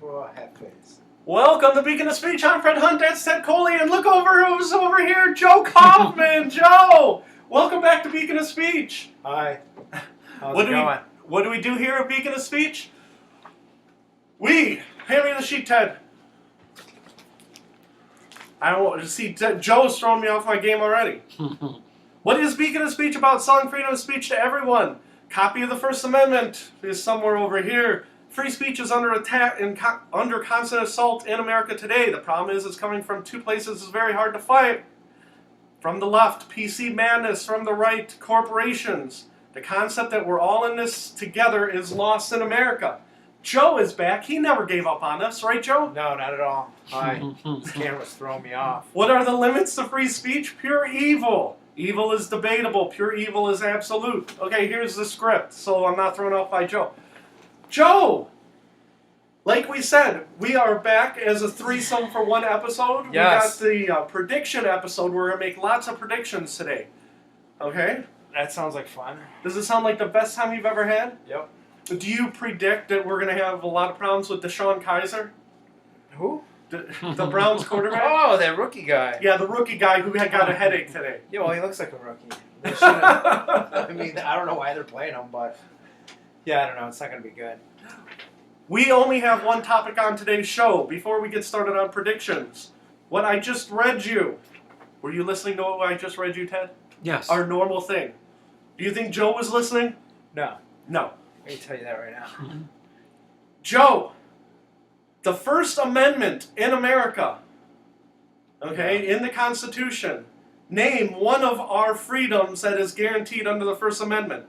Well, half face. Welcome to Beacon of Speech. I'm Fred Hunt. That's Ted Coley. And look over who's over here. Joe Kaufman. Joe! Welcome back to Beacon of Speech. Hi. How's it going? What do we do here at Beacon of Speech? Hand me the sheet, Ted. I don't want to see. Joe's throwing me off my game already. What is Beacon of Speech about? Selling freedom of speech to everyone. Copy of the First Amendment is somewhere over here. Free speech is under attack and under constant assault in America today. The problem is it's coming from two places it's very hard to fight. From the left, PC madness. From the right, corporations. The concept that we're all in this together is lost in America. Joe is back. He never gave up on us, right, Joe? No, not at all. Hi. This camera's throwing me off. What are the limits to free speech? Pure evil. Evil is debatable. Pure evil is absolute. Okay, here's the script, so I'm not thrown off by Joe. Joe! Like we said, we are back as a threesome for one episode. Yes. We got the prediction episode. We're going to make lots of predictions today. Okay? That sounds like fun. Does it sound like the best time you've ever had? Yep. Do you predict that we're going to have a lot of problems with Deshaun Kaiser? Who? The Browns quarterback? Oh, that rookie guy. Yeah, the rookie guy who had got a headache today. Yeah, well, he looks like a rookie. I mean, I don't know why they're playing him, but yeah, I don't know. It's not going to be good. We only have one topic on today's show before we get started on predictions. What I just read you. Were you listening to what I just read you, Ted? Yes. Our normal thing. Do you think Joe was listening? No. No. I can tell you that right now. Joe, the First Amendment in America, okay, in the Constitution, name one of our freedoms that is guaranteed under the First Amendment.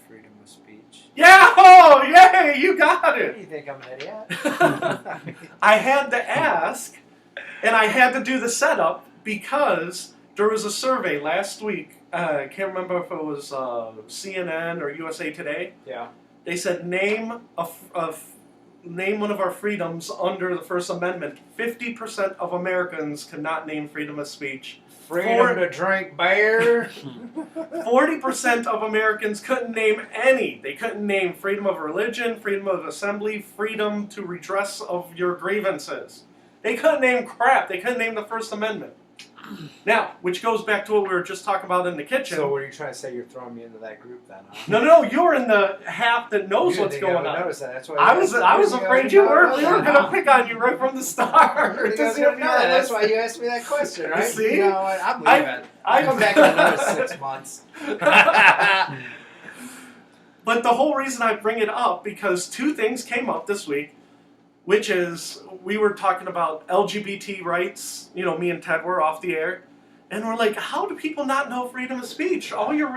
Freedom of speech. Yeah! Oh, yay! You got it! You think I'm an idiot? I had to ask, and I had to do the setup because there was a survey last week. I can't remember if it was CNN or USA Today. Yeah. They said name one of our freedoms under the First Amendment. 50% of Americans could not name freedom of speech. Freedom to drink beer. 40% of Americans couldn't name any. They couldn't name freedom of religion, freedom of assembly, freedom to redress of your grievances. They couldn't name crap. They couldn't name the First Amendment. Now, which goes back to what we were just talking about in the kitchen. So what are you trying to say? You're throwing me into that group then, huh? No, you're in the half that knows what's going on. Notice that. That's why I was afraid we were going to pick on you right from the start. That's why you asked me that question, right? See? You know what? I'm leaving. I'll come back in another 6 months. But the whole reason I bring it up, because two things came up this week, which is we were talking about LGBT rights. You know, me and Ted were off the air. And we're like, how do people not know freedom of speech? All you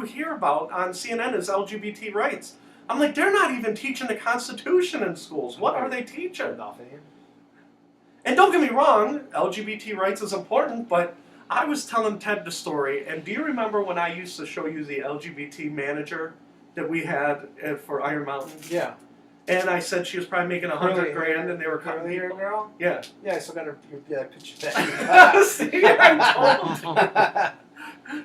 hear about on CNN is LGBT rights. I'm like, they're not even teaching the Constitution in schools. What are they teaching? Nothing. And don't get me wrong, LGBT rights is important, but I was telling Ted the story, and do you remember when I used to show you the LGBT manager that we had for Iron Mountain? Yeah. And I said she was probably making $100,000, and they were cutting curly hair people. girl. Yeah. Yeah, I still got her picture back. See, I told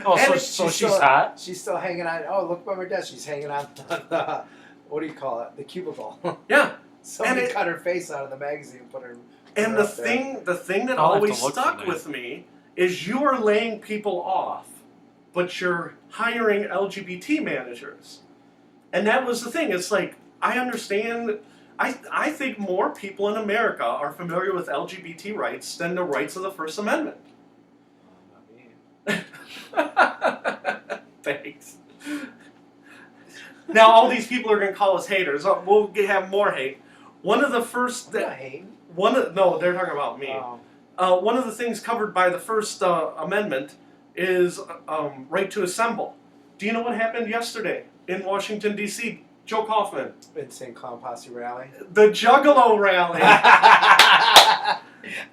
Oh, so she's hot? She's still hanging on. Oh, look by my desk. She's hanging on the, what do you call it? The cubicle. Yeah. Somebody cut her face out of the magazine and put her. And the thing that always stuck with me is you are laying people off, but you're hiring LGBT managers. And that was the thing. It's like, I understand. I think more people in America are familiar with LGBT rights than the rights of the First Amendment. Thanks. Now all these people are going to call us haters. We'll have more hate. One of the first. I'm not hating. No, they're talking about me. One of the things covered by the First Amendment is right to assemble. Do you know what happened yesterday in Washington, D.C.? Joe Kaufman. Insane Clown Posse rally. The Juggalo rally.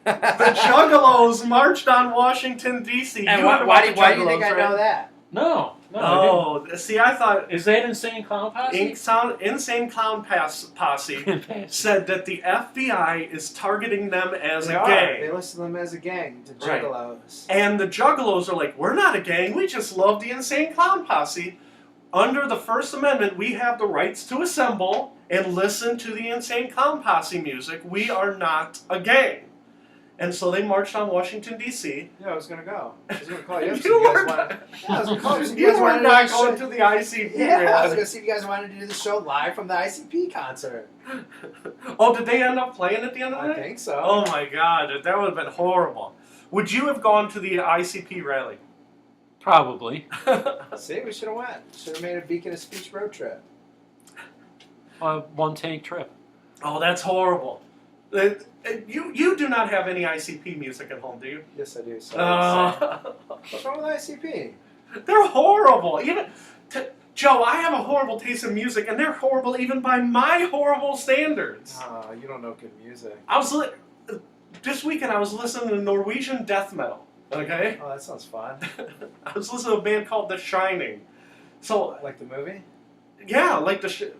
The Juggalos marched on Washington, D.C. And why do you think I know that? No. Oh, see, I thought... Is that Insane Clown Posse? Insane Clown Posse said that the FBI is targeting them as a gang. They list them as a gang, the Juggalos. Right. And the Juggalos are like, we're not a gang, we just love the Insane Clown Posse. under the First Amendment, we have the rights to assemble and listen to the Insane Clown Posse music. We are not a gang. And so they marched on Washington, D.C. Yeah, I was gonna go. I was gonna call you up. You See if you guys were wanted. Yeah, I was gonna call you. See if You you guys were wanted to not do going the to show. the ICP Yeah, I was rally. gonna see if you guys wanted to do the show live from the ICP concert. Oh, did they end up playing at the end of the I night? think so. Oh my God, that would have been horrible. Would you have gone to the ICP rally? Probably. See, we should have went. Should have made a Beacon of Speech road trip. One tank trip. Oh, that's horrible. You do not have any ICP music at home, do you? Yes, I do. So what's wrong with ICP? They're horrible. Joe, I have a horrible taste in music, and they're horrible even by my horrible standards. Oh, you don't know good music. This weekend I was listening to Norwegian death metal. Okay, Oh, that sounds fun. I was listening to a band called The Shining. So Like the movie? yeah,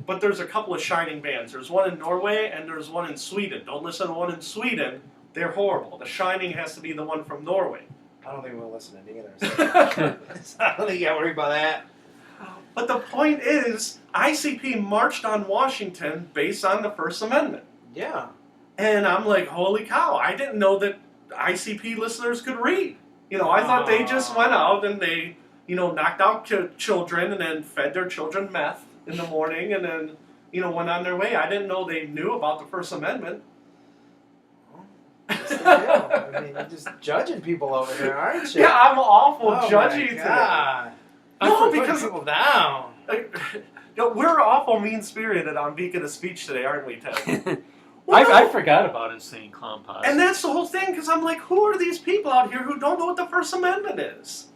but there's a couple of Shining bands. There's one in Norway and there's one in Sweden. Don't listen to one in Sweden. They're horrible. The Shining has to be the one from Norway. I don't think we'll listen to either. So. I don't think you gotta worry about that. But the point is, ICP marched on Washington based on the First Amendment. Yeah. And I'm like, holy cow, I didn't know that ICP listeners could read. I thought they just went out and they, knocked out children and then fed their children meth in the morning and then, went on their way. I didn't know they knew about the First Amendment. Yes, they do. I mean, you're just judging people over here, aren't you? Yeah, I'm awful Oh judgy my today. God. No, Putting because people down. we're awful mean-spirited on Beacon of Speech today, aren't we, Ted? I forgot about Insane Clown Posse. And that's the whole thing, because I'm like, who are these people out here who don't know what the First Amendment is?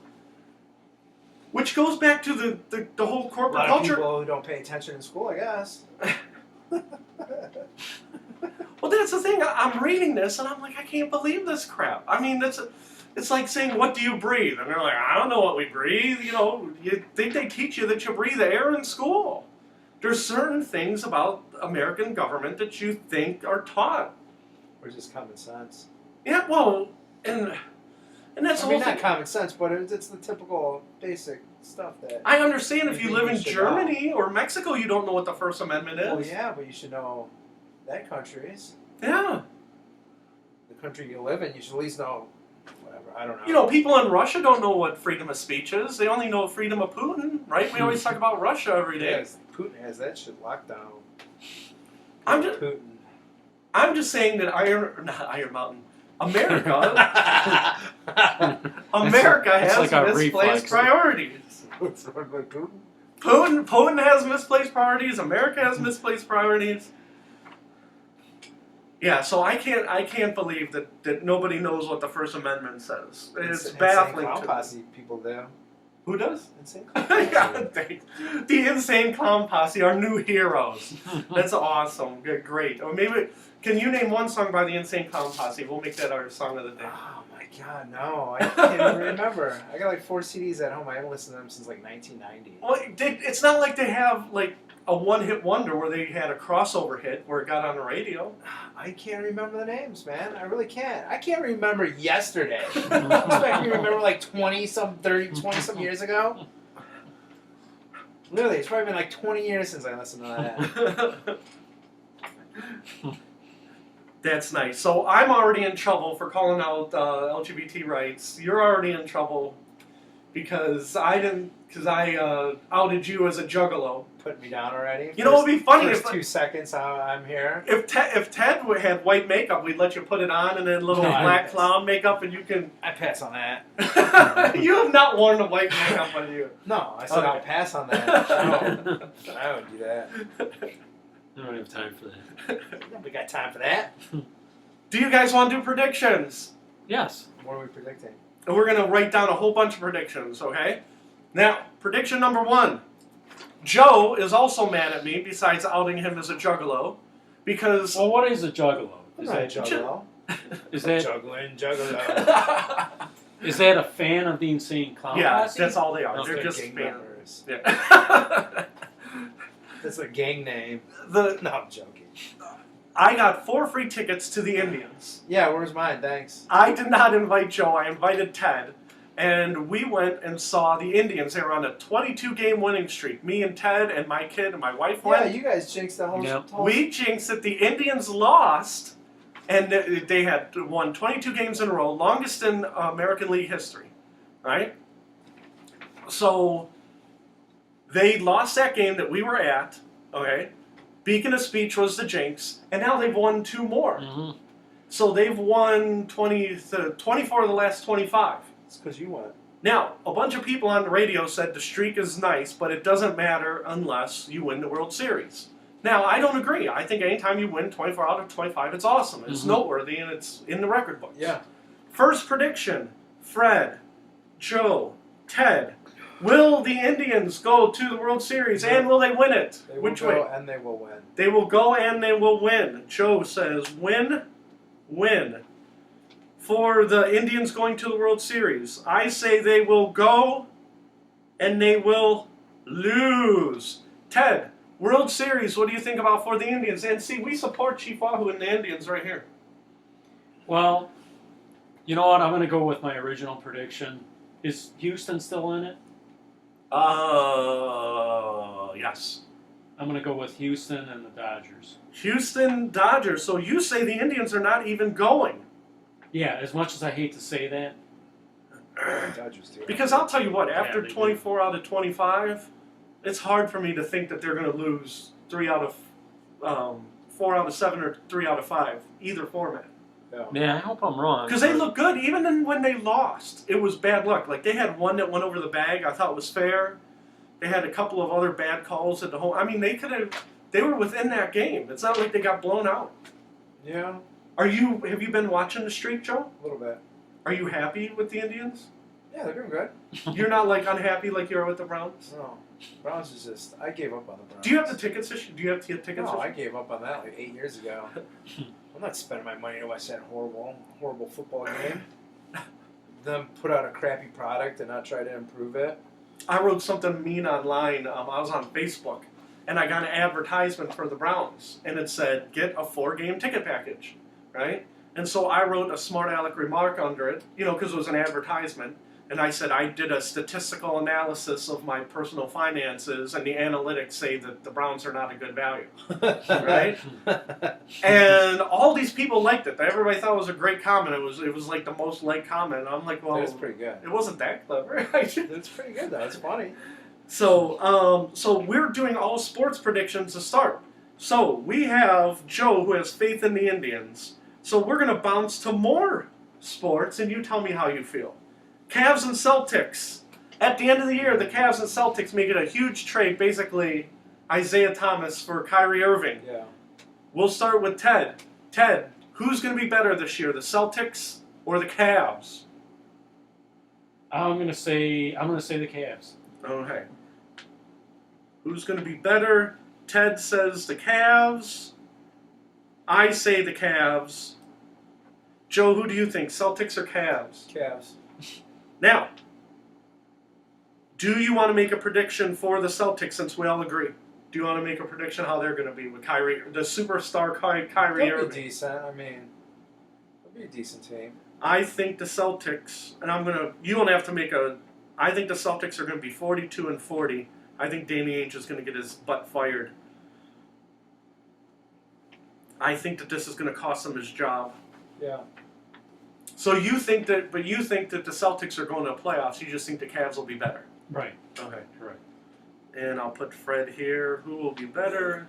Which goes back to the whole A corporate lot of culture. people who don't pay attention in school, I guess. Well, that's the thing. I'm reading this, and I'm like, I can't believe this crap. I mean, it's like saying, what do you breathe? And they're like, I don't know what we breathe. You think they teach you that you breathe air in school. There's certain things about American government that you think are taught. Or just common sense. Yeah, well, and that's the I mean, whole not thing. common sense, but it's the typical basic stuff that... I understand if you live in should Germany or Mexico, you don't know what the First Amendment is. Well, yeah, but you should know that country's. Yeah. The country you live in, you should at least know whatever. I don't know. People in Russia don't know what freedom of speech is. They only know freedom of Putin, right? We always talk about Russia every day. Yes, Putin has that shit locked down. I'm just saying that Iron Mountain, America has like a misplaced reflex. priorities. What's wrong with Putin? Putin has misplaced priorities. America has misplaced priorities. Yeah, so I can't believe that nobody knows what the First Amendment says. It's baffling Insane to Clown Posse people do. Who does? Insane Clown Posse. Yeah, thanks. The Insane Clown Posse, our new heroes. That's awesome. Great. Or maybe, can you name one song by the Insane Clown Posse? We'll make that our song of the day. Oh my God, no! I can't even remember. I got like 4 CDs at home. I haven't listened to them since like 1990. Well, it's not like they have like a one-hit wonder where they had a crossover hit where it got on the radio. I can't remember the names, man. I really can't. I can't remember yesterday. You expect me to remember like 20-some years ago? Literally, it's probably been like 20 years since I listened to that. That's nice. So I'm already in trouble for calling out LGBT rights. You're already in trouble because I outed you as a juggalo. Putting me down already. You know what would be funny First if 2 seconds how I'm here. If Ted had white makeup, we'd let you put it on and then little No, black clown makeup, and you can. I pass on that. You have not worn the white makeup on you. No, I said Okay. I'll pass on that. No, I would do that. I don't have time for that. We got time for that. Do you guys want to do predictions? Yes. What are we predicting? And we're gonna write down a whole bunch of predictions. Okay. Now, prediction number 1. Joe is also mad at me, besides outing him as a juggalo, because... Well, what is a juggalo? Is that Juggalo? Is that Juggling, Juggalo. is that a fan of the Insane Clown Yeah, Posse? that's all they are. Okay. They're just gang fans. members. Yeah. That's a gang name. No, I'm joking. I got 4 free tickets to the Indians. Yeah, where's mine? Thanks. I did not invite Joe. I invited Ted. And we went and saw the Indians. They were on a 22-game winning streak. Me and Ted and my kid and my wife went. Yeah, you guys jinxed the whole. Yep. We jinxed it. The Indians lost, and they had won 22 games in a row, longest in American League history, right? So they lost that game that we were at, okay? Beacon of Speech was the jinx, and now they've won 2 more. Mm-hmm. So they've won 24 of the last 25. It's because you went. Now, a bunch of people on the radio said the streak is nice, but it doesn't matter unless you win the World Series. Now, I don't agree. I think anytime you win 24 out of 25, it's awesome. It's noteworthy, and it's in the record books. Yeah. First prediction, Fred, Joe, Ted. Will the Indians go to the World Series, and will they win it? They will Which go way? and they will win. They will go and they will win. Joe says win. For the Indians going to the World Series. I say they will go and they will lose. Ted, World Series, what do you think about for the Indians? And see, we support Chief Wahoo and the Indians right here. Well, you know what? I'm going to go with my original prediction. Is Houston still in it? Yes. I'm going to go with Houston and the Dodgers. Houston Dodgers. So you say the Indians are not even going. Yeah, as much as I hate to say that. Dodgers do. Because I'll tell you what, after they do. 24 out of 25, it's hard for me to think that they're going to lose 4 out of 7 or 3 out of 5, either format. Yeah, I hope I'm wrong. Because they look good, even when they lost. It was bad luck. Like, they had one that went over the bag. I thought was fair. They had a couple of other bad calls at the home. I mean, they were within that game. It's not like they got blown out. Yeah, Have you been watching the streak, Joe? a little bit. Are you happy with the Indians? Yeah, they're doing good. You're not, like, unhappy like you are with the Browns? No, Browns is just. I gave up on the Browns. Do you have the tickets issue? Do you have to get tickets? No, I issue? gave up on that like 8 years ago. I'm not spending my money to watch that horrible football game. Them put out a crappy product and not try to improve it. I wrote something mean online. I was on Facebook, and I got an advertisement for the Browns, and it said, get a 4-game ticket package, right? And so I wrote a smart aleck remark under it, because it was an advertisement, and I said I did a statistical analysis of my personal finances, and the analytics say that the Browns are not a good value, right? And all these people liked it. Everybody thought it was a great comment. It was like the most liked comment. I'm like, well, That's pretty good. it wasn't that clever. It's pretty good though. It's funny. So we're doing all sports predictions to start. So we have Joe who has faith in the Indians. So we're going to bounce to more sports, and you tell me how you feel. Cavs and Celtics. At the end of the year, the Cavs and Celtics make it a huge trade, basically Isaiah Thomas for Kyrie Irving. Yeah. We'll start with Ted. Ted, who's going to be better this year, the Celtics or the Cavs? I'm going to say the Cavs. Okay. Who's going to be better? Ted says the Cavs. I say the Cavs. Joe, who do you think, Celtics or Cavs? Cavs. Now, do you want to make a prediction for the Celtics since we all agree? Do you want to make a prediction how they're going to be with Kyrie, the superstar Kyrie They'll Irving? be decent. I mean, they'll be a decent team. I think the Celtics, and you don't have to make I think the Celtics are going to be 42-40. I think Danny Ainge is going to get his butt fired. I think that this is going to cost him his job. Yeah. So you think that the Celtics are going to playoffs. You just think the Cavs will be better. Right. Okay. Correct. And I'll put Fred here. Who will be better?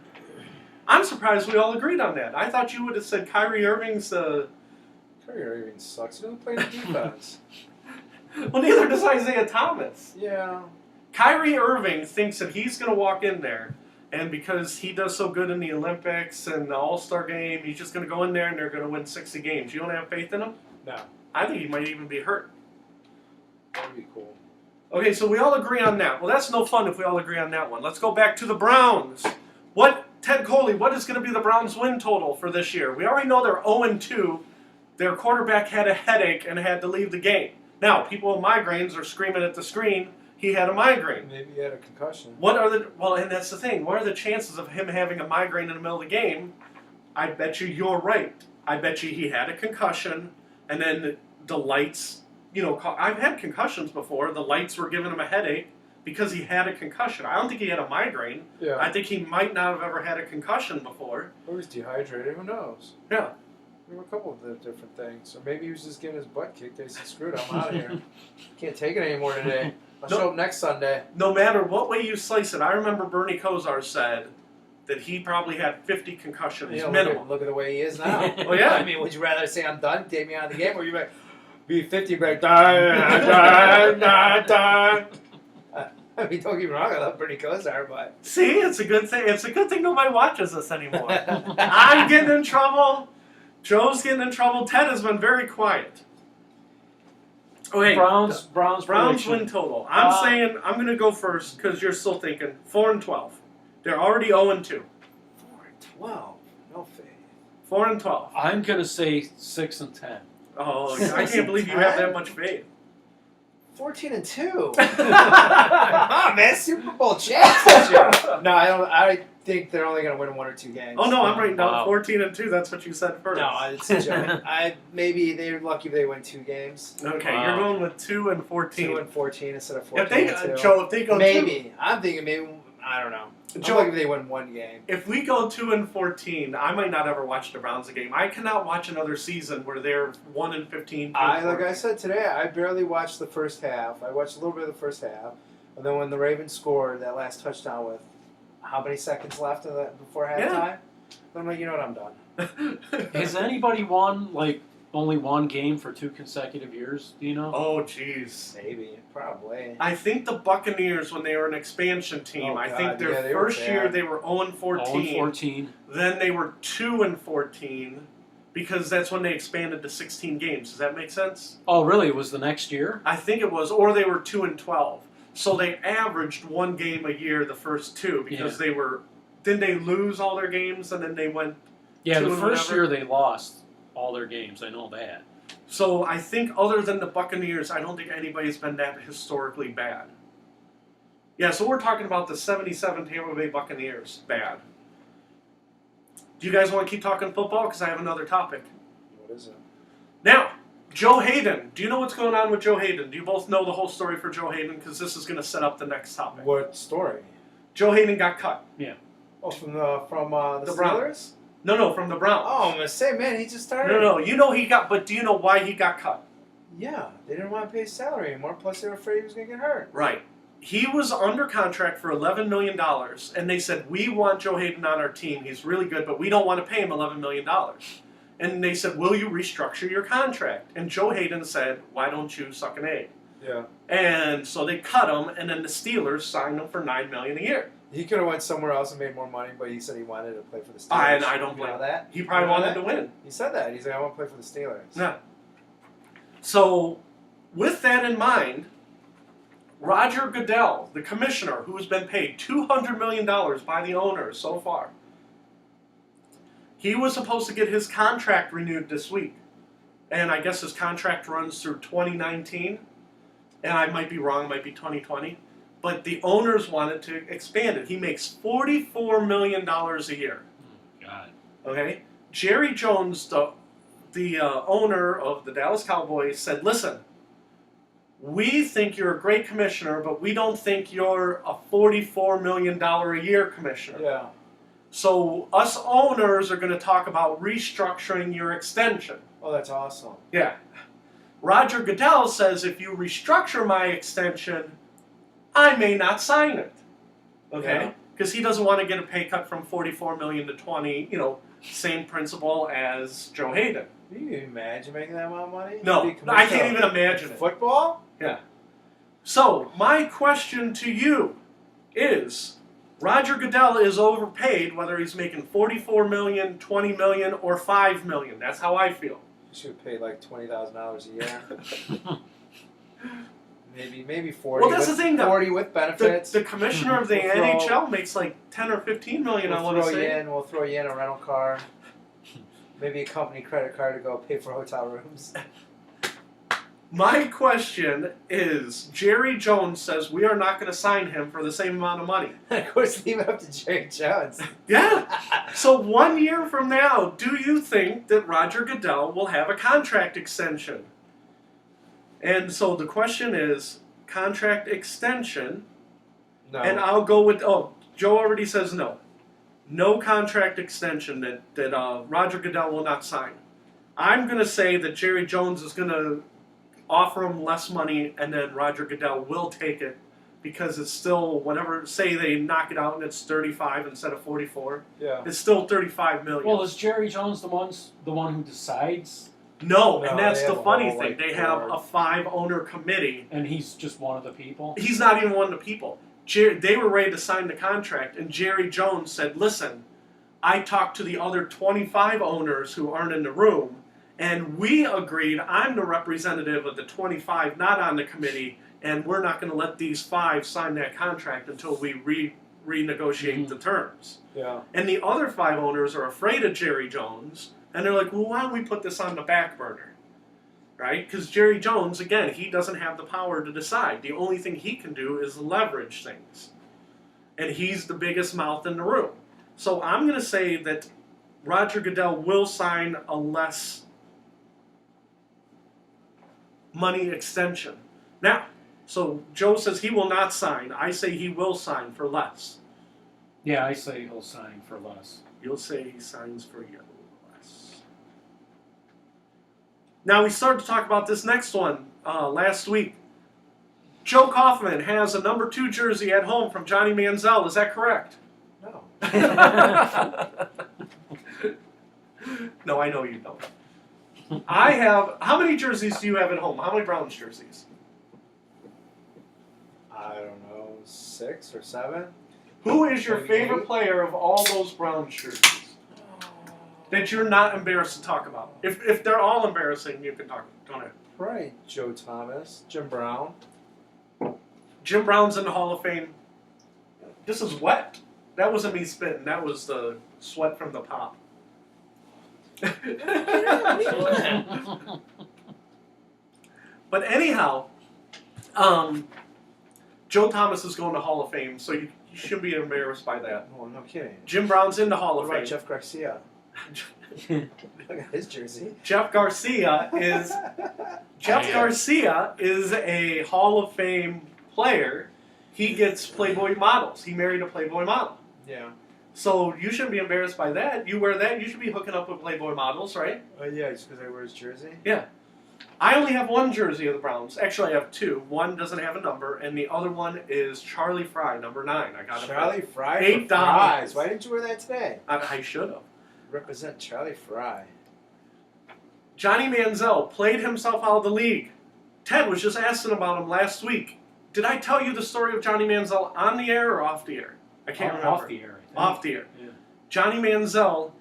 I'm surprised we all agreed on that. I thought you would have said Kyrie Irving's the... Kyrie Irving sucks. He doesn't play any defense. Well, neither does Isaiah Thomas. Yeah. Kyrie Irving thinks that he's going to walk in there, and because he does so good in the Olympics and the All-Star game, he's just going to go in there and they're going to win 60 games. You don't have faith in him? No. I think he might even be hurt. That would be cool. Okay, so we all agree on that. Well, that's no fun if we all agree on that one. Let's go back to the Browns. Ted Coley, what is going to be the Browns' win total for this year? We already know they're 0-2. Their quarterback had a headache and had to leave the game. Now, people with migraines are screaming at the screen, he had a migraine. Maybe he had a concussion. And that's the thing. What are the chances of him having a migraine in the middle of the game? I bet you're right. I bet you he had a concussion, and then the lights I've had concussions before. The lights were giving him a headache because he had a concussion. I don't think he had a migraine. Yeah. I think he might not have ever had a concussion before. Or he was dehydrated. Who knows? Yeah. There were a couple of the different things. Or maybe he was just getting his butt kicked. They said, screw it, I'm out of here. Can't take it anymore today. I'll show up next Sunday. No matter what way you slice it, I remember Bernie Kosar said that he probably had 50 concussions minimum. Look at the way he is now. Oh, yeah. I mean, would you rather say I'm done, take me out of the game, or you like be 50, be like die. I mean, don't get me wrong, I love Bernie Kosar, but see, it's a good thing. It's a good thing nobody watches us anymore. I'm getting in trouble. Joe's getting in trouble. Ted has been very quiet. Okay, Browns win total. I'm saying I'm going to go first because you're still thinking 4-12. They're already 0-2. 4-12. No faith. 4-12. I'm gonna say 6-10. Oh, I can't believe you have that much faith. 14-2. Come on, man, Super Bowl champs this year. No, I don't. I think they're only going to win 1 or 2 games. Oh no, I'm writing down 14-2. That's what you said first. No, it's a joke. Maybe they're lucky if they win 2 games. Okay, you're going with 2-14. 2-14 instead of 14-2. If they go maybe I'm thinking maybe I don't know. Joe, I'm lucky if they win 1 game. If we go 2-14, I might not ever watch the Browns a game. I cannot watch another season where they're 1-15. Like I said today, I barely watched the first half. I watched a little bit of the first half, and then when the Ravens scored that last touchdown with how many seconds left before halftime, I'm like, you know what, I'm done. Has anybody won only 1 game for 2 consecutive years? Do you know? Oh, jeez. Maybe, probably. I think the Buccaneers, when they were an expansion team, I think their first year they were 0-14. 0-14. Then they were 2-14 because that's when they expanded to 16 games. Does that make sense? Oh, really? It was the next year? I think it was, or they were 2-12. So they averaged 1 game a year the first 2 because they were. Didn't they lose all their games and then they went? Yeah, the first year they lost all their games. I know that. So I think other than the Buccaneers, I don't think anybody's been that historically bad. Yeah, so we're talking about the 77 Tampa Bay Buccaneers. Bad. Do you guys want to keep talking football? Because I have another topic. What is it? Now, Joe Hayden. Do you know what's going on with Joe Hayden? Do you both know the whole story for Joe Hayden? Because this is going to set up the next topic. What story? Joe Hayden got cut. Yeah. Oh, from the Browns. Steelers? No, from the Browns. Oh, I'm going to say, man, he just started. No, you know he got, but do you know why he got cut? Yeah, they didn't want to pay his salary anymore, plus they were afraid he was going to get hurt. Right. He was under contract for $11 million, and they said, we want Joe Hayden on our team. He's really good, but we don't want to pay him $11 million. And they said, will you restructure your contract? And Joe Hayden said, why don't you suck an egg? Yeah. And so they cut him, and then the Steelers signed him for $9 million a year. He could have went somewhere else and made more money, but he said he wanted to play for the Steelers. And I don't blame him. That? He probably wanted to win. He said that. He said, I want to play for the Steelers. Yeah. So, with that in mind, Roger Goodell, the commissioner, who has been paid $200 million by the owners so far, he was supposed to get his contract renewed this week. And I guess his contract runs through 2019. And I might be wrong, it might be 2020. But the owners wanted to expand it. He makes $44 million a year. God. Okay? Jerry Jones, the owner of the Dallas Cowboys, said, listen, we think you're a great commissioner, but we don't think you're a $44 million a year commissioner. Yeah. So us owners are going to talk about restructuring your extension. Oh, that's awesome. Yeah. Roger Goodell says if you restructure my extension, I may not sign it. Okay? Because he doesn't want to get a pay cut from $44 million to $20, same principle as Joe Hayden. Can you imagine making that amount of money? No, I can't even imagine it. Football? Yeah. So, my question to you is, Roger Goodell is overpaid whether he's making $44 million, $20 million, or $5 million. That's how I feel. You should pay like $20,000 a year. Maybe 40. Well, that's the thing, though. 40 with benefits. The commissioner of the NHL makes like 10 or 15 million. I want to say. We'll throw you in a rental car. Maybe a company credit card to go pay for hotel rooms. My question is, Jerry Jones says we are not going to sign him for the same amount of money. Of course, leave it up to Jerry Jones. Yeah. So 1 year from now, do you think that Roger Goodell will have a contract extension? And so the question is contract extension. No. And I'll go with, Joe already says no. No contract extension that Roger Goodell will not sign. I'm going to say that Jerry Jones is going to offer him less money, and then Roger Goodell will take it because it's still whatever. Say they knock it out and it's 35 instead of 44. Yeah. It's still 35 million. Well, is Jerry Jones the one who decides? No, No, and that's they the have a funny whole, thing. like, They have board. a 5-owner committee. And he's just one of the people? He's not even one of the people. They were ready to sign the contract, and Jerry Jones said, listen, I talked to the other 25 owners who aren't in the room, and we agreed I'm the representative of the 25 not on the committee, and we're not going to let these 5 sign that contract until we renegotiate the terms. Yeah. And the other 5 owners are afraid of Jerry Jones, and they're like, well, why don't we put this on the back burner? Right? Because Jerry Jones, again, he doesn't have the power to decide. The only thing he can do is leverage things. And he's the biggest mouth in the room. So I'm going to say that Roger Goodell will sign a less money extension. Now, so Joe says he will not sign. I say he will sign for less. Yeah, I say he'll sign for less. You'll say he signs for less. Now, we started to talk about this next one last week. Joe Kaufman has a number 2 jersey at home from Johnny Manziel. Is that correct? No. No, I know you don't. I have... How many jerseys do you have at home? How many Browns jerseys? I don't know, 6 or 7. Who is your Maybe favorite 8? player of all those Browns jerseys that you're not embarrassed to talk about? If they're all embarrassing, you can talk. Don't have. Right. Joe Thomas, Jim Brown. Jim Brown's in the Hall of Fame. This is wet. That wasn't me spitting. That was the sweat from the pop. But anyhow, Joe Thomas is going to Hall of Fame, so you shouldn't be embarrassed by that. Oh, no kidding. Jim Brown's in the Hall What of about Fame. Jeff Garcia? Look at his jersey. Jeff Garcia is a Hall of Fame player. He gets Playboy models. He married a Playboy model. Yeah. So you shouldn't be embarrassed by that. You wear that, you should be hooking up with Playboy models, right? Yeah, just because I wear his jersey. Yeah. I only have one jersey of the Browns. Actually, I have 2. One doesn't have a number, and the other one is Charlie Fry, number 9. I got it. Charlie Fry. $8. For fries. Why didn't you wear that today? I should have. Represent Charlie Fry. Johnny Manziel played himself out of the league. Ted was just asking about him last week. Did I tell you the story of Johnny Manziel on the air or off the air? I can't remember. Off the air, I think. Off the air. Yeah. Johnny Manziel,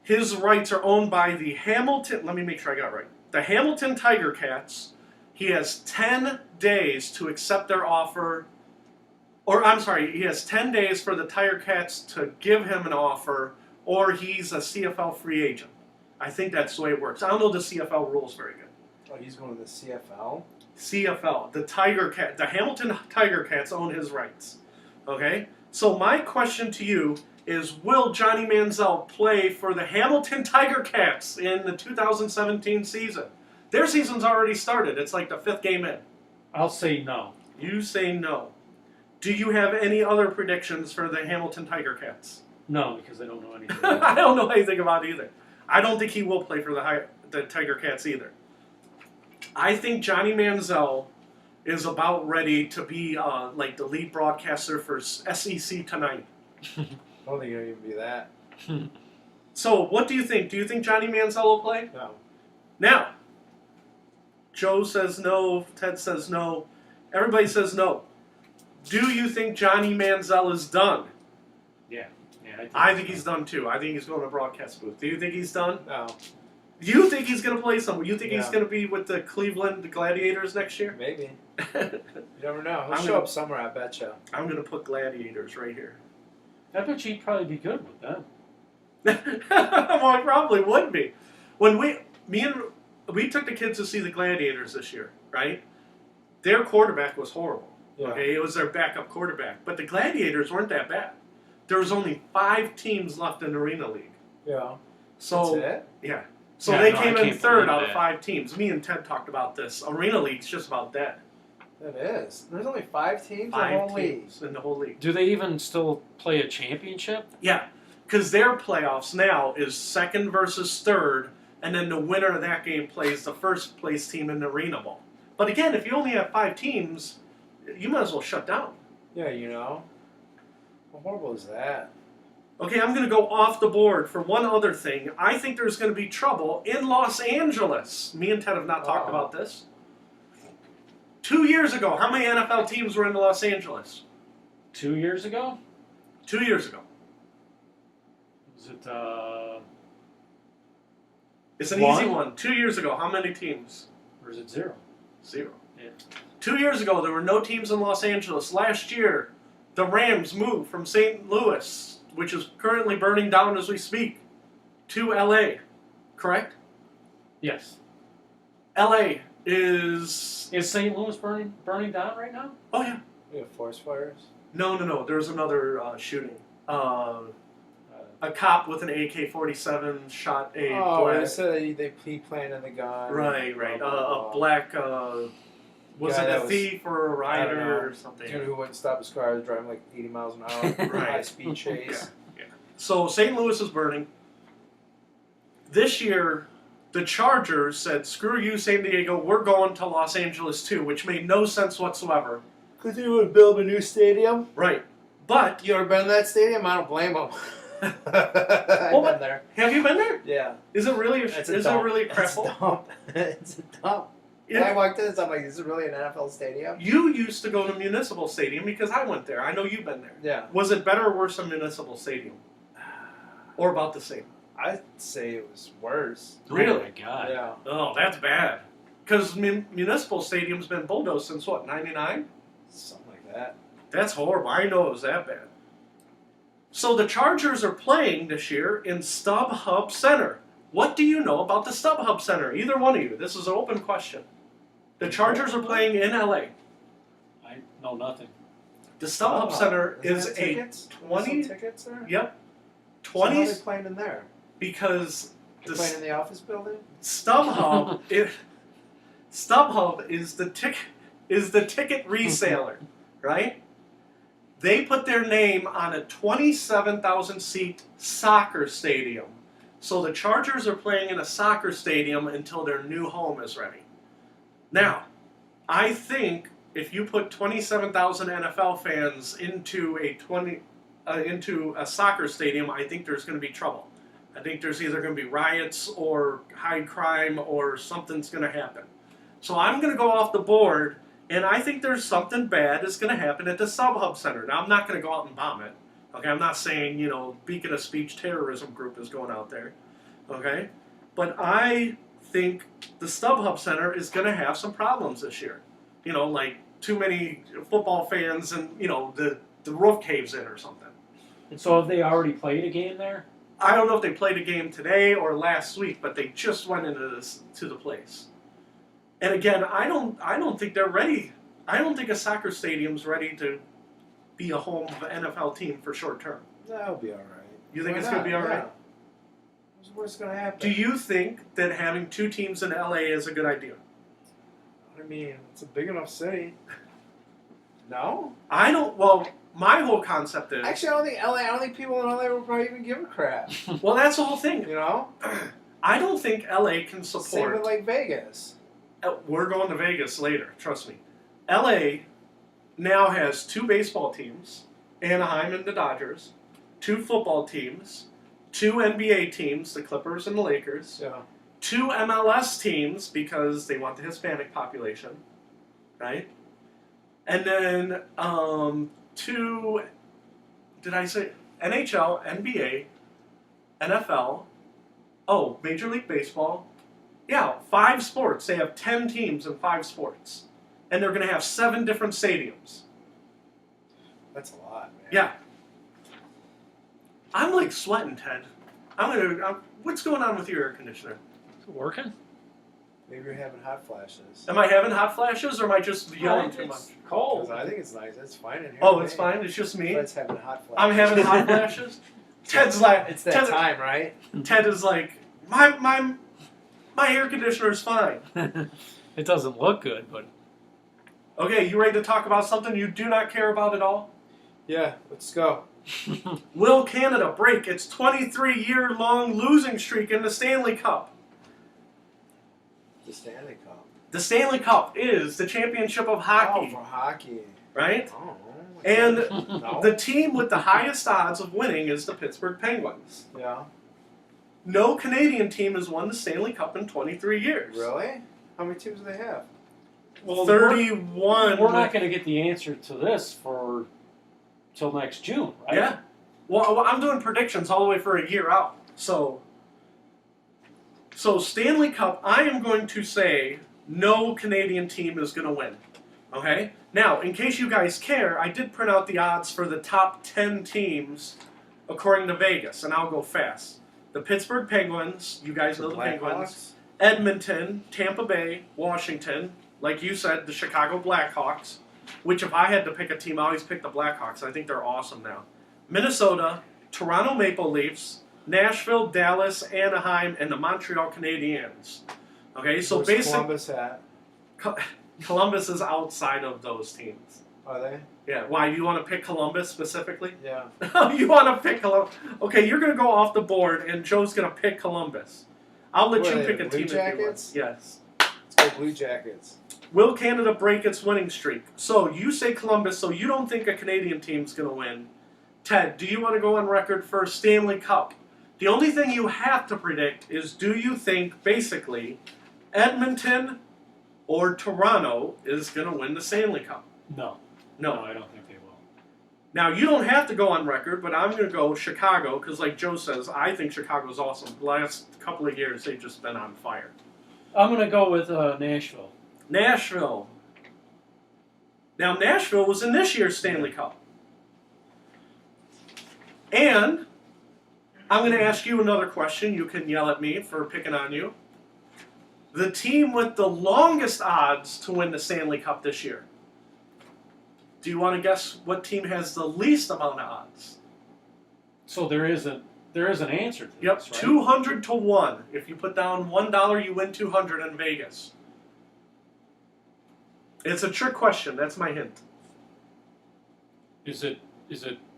his rights are owned by the Hamilton... Let me make sure I got it right. The Hamilton Tiger Cats. He has 10 days to accept their offer. Or, I'm sorry, he has 10 days for the Tiger Cats to give him an offer, or he's a CFL free agent. I think that's the way it works. I don't know the CFL rules very good. Oh, he's going to the CFL? CFL, the Hamilton Tiger Cats own his rights. Okay? So my question to you is, will Johnny Manziel play for the Hamilton Tiger Cats in the 2017 season? Their season's already started. It's like the 5th game in. I'll say no. You say no. Do you have any other predictions for the Hamilton Tiger Cats? No, because I don't know anything I about it. don't know anything about it either. I don't think he will play for the Tiger Cats either. I think Johnny Manziel is about ready to be like the lead broadcaster for SEC Tonight. I don't think it'll even be that. So, what do you think? Do you think Johnny Manziel will play? No. Now, Joe says no, Ted says no, everybody says no. Do you think Johnny Manziel is done? Yeah, I think he's done too. I think he's going to broadcast booth. Do you think he's done? No. Do you think he's going to play somewhere? You think he's Yeah. going to be with the Cleveland Gladiators next year? Maybe. You never know. He'll I'm show gonna- up somewhere, I betcha. I'm going to put Gladiators right here. I bet you'd probably be good with that. Well, I probably would be. When we took the kids to see the Gladiators this year, right? Their quarterback was horrible. Yeah. Okay, it was their backup quarterback. But the Gladiators weren't that bad. There was only 5 teams left in the Arena League. Yeah. So That's it? yeah, So Yeah, they no, I came in can't third believe out of that. 5 teams. Me and Ted talked about this. Arena League's just about dead. It is. There's only 5 teams in the 5 whole league. teams in the whole league. Do they even still play a championship? Yeah, because their playoffs now is second versus third, and then the winner of that game plays the first place team in the Arena Bowl. But again, if you only have 5 teams, you might as well shut down. Yeah, you know. How horrible is that? Okay, I'm going to go off the board for one other thing. I think there's going to be trouble in Los Angeles. Me and Ted have not talked about this. 2 years ago, how many NFL teams were in Los Angeles? 2 years ago? 2 years ago. Was it It's an One? easy one. 2 years ago, how many teams? or is it 0? 0. Yeah. 2 years ago, there were no teams in Los Angeles. Last year, the Rams moved from St. Louis, which is currently burning down as we speak, to LA. Correct? Yes. LA is. Is St. Louis burning down right now? Oh, yeah. We have forest fires. No. There's another shooting. A cop with an AK-47 shot a They black. said he planted the gun. Right. A black. Was Guy it that a was- thief or a I don't know. rider or something? Dude who wouldn't stop his car, was driving like 80 miles an hour. Right. High speed chase. Yeah. So St. Louis is burning. This year, the Chargers said, "Screw you, San Diego. We're going to Los Angeles too," which made no sense whatsoever. Because he would build a new stadium. Right. But You ever been to that stadium? I don't blame him. I've Well, been there. have you been there? Yeah. Is it really? It's Is a it dump. really It's crap? a dump. It's a dump. Yeah. I walked in, so I'm like, "Is it really an NFL stadium?" You used to go to Municipal Stadium because I went there. I know you've been there. Yeah. Was it better or worse than Municipal Stadium? Or about the same? I'd say it was worse. Really? Oh my God. Yeah. Oh, that's bad. Because Municipal Stadium's been bulldozed since what, 99? Something like that. That's horrible. I know it was that bad. So the Chargers are playing this year in StubHub Center. What do you know about the StubHub Center? Either one of you. This is an open question. The Chargers are playing in LA. I know nothing. The StubHub Center is Isn't a it tickets? 20 Some tickets there? Yep. So how are 20 they playing in there? because They're the playing in the office building? StubHub StubHub is the ticket reseller, right? They put their name on a 27,000 seat soccer stadium. So the Chargers are playing in a soccer stadium until their new home is ready. Now, I think if you put 27,000 NFL fans into a soccer stadium, I think there's going to be trouble. I think there's either going to be riots or high crime or something's going to happen. So I'm going to go off the board, and I think there's something bad that's going to happen at the StubHub Center. Now, I'm not going to go out and bomb it. Okay, I'm not saying, Beacon of Speech terrorism group is going out there. Okay? But I think the StubHub Center is going to have some problems this year. Like too many football fans and, the roof caves in or something. And so have they already played a game there? I don't know if they played a game today or last week, but they just went into to the place. And again, I don't think they're ready. I don't think a soccer stadium's ready to be a home of an NFL team for short term. That'll be alright. You think Why it's going to be not? all right? Yeah. What's worse going to happen? Do you think that having 2 teams in LA is a good idea? I mean, it's a big enough city. No? I don't. Well, my whole concept is. Actually, I don't think people in LA will probably even give a crap. Well, that's the whole thing. You know? I don't think LA can Same support. with like Vegas. We're going to Vegas later. Trust me. LA now has 2 baseball teams, Anaheim and the Dodgers, 2 football teams, 2 NBA teams, the Clippers and the Lakers, Yeah. 2 MLS teams because they want the Hispanic population, right? And then 2, did I say NHL, NBA, NFL, Major League Baseball. Yeah, 5 sports. They have 10 teams in 5 sports. And they're going to have 7 different stadiums. That's a lot, man. Yeah. I'm like sweating, Ted. What's going on with your air conditioner? Is it working? Maybe you're having hot flashes. Am I having hot flashes or am I just yelling too much? It's cold. 'Cause I think it's nice. It's fine in here. Oh, it's fine. It's just me. Fred's having hot flashes. I'm having hot flashes. Ted's like, It's that time, right? Ted is like, my My air conditioner's fine. It doesn't look good, but Okay, you ready to talk about something you do not care about at all? Yeah, let's go. Will Canada break its 23-year-long losing streak in the Stanley Cup? The Stanley Cup. The Stanley Cup is the championship of hockey, Oh, for hockey. right? Oh. And No. the team with the highest odds of winning is the Pittsburgh Penguins. Yeah. No Canadian team has won the Stanley Cup in 23 years. Really? How many teams do they have? well, 31. We're not going to get the answer to this for till next June, right? Yeah. Well, I'm doing predictions all the way for a year out. So Stanley Cup, I am going to say no Canadian team is going to win. Okay? Now, in case you guys care, I did print out the odds for the top 10 teams according to Vegas, and I'll go fast. The Pittsburgh Penguins, you guys know the Penguins. Edmonton, Tampa Bay, Washington, like you said, the Chicago Blackhawks, which if I had to pick a team, I always pick the Blackhawks. I think they're awesome now. Minnesota, Toronto Maple Leafs, Nashville, Dallas, Anaheim, and the Montreal Canadiens. Okay, so Where's basically Columbus at? Columbus is outside of those teams. Are they? Yeah, why? Do you want to pick Columbus specifically? Yeah. You want to pick Columbus? Okay, you're going to go off the board, and Joe's going to pick Columbus. I'll let What you are pick they, a Blue team if you want. Jackets? Yes. Let's go Blue Jackets. Will Canada break its winning streak? So you say Columbus, so you don't think a Canadian team's going to win. Ted, do you want to go on record for Stanley Cup? The only thing you have to predict is, do you think, basically, Edmonton or Toronto is going to win the Stanley Cup? No, No. I don't think they will. Now, you don't have to go on record, but I'm going to go Chicago, because like Joe says, I think Chicago's awesome. The last couple of years, they've just been on fire. I'm going to go with Nashville. Nashville. Now, Nashville was in this year's Stanley Cup. And I'm going to ask you another question. You can yell at me for picking on you. The team with the longest odds to win the Stanley Cup this year. Do you want to guess what team has the least amount of odds? So there is an answer to Yep, this, right? 200 to 1. If you put down $1, you win 200 in Vegas. It's a trick question. That's my hint. Is it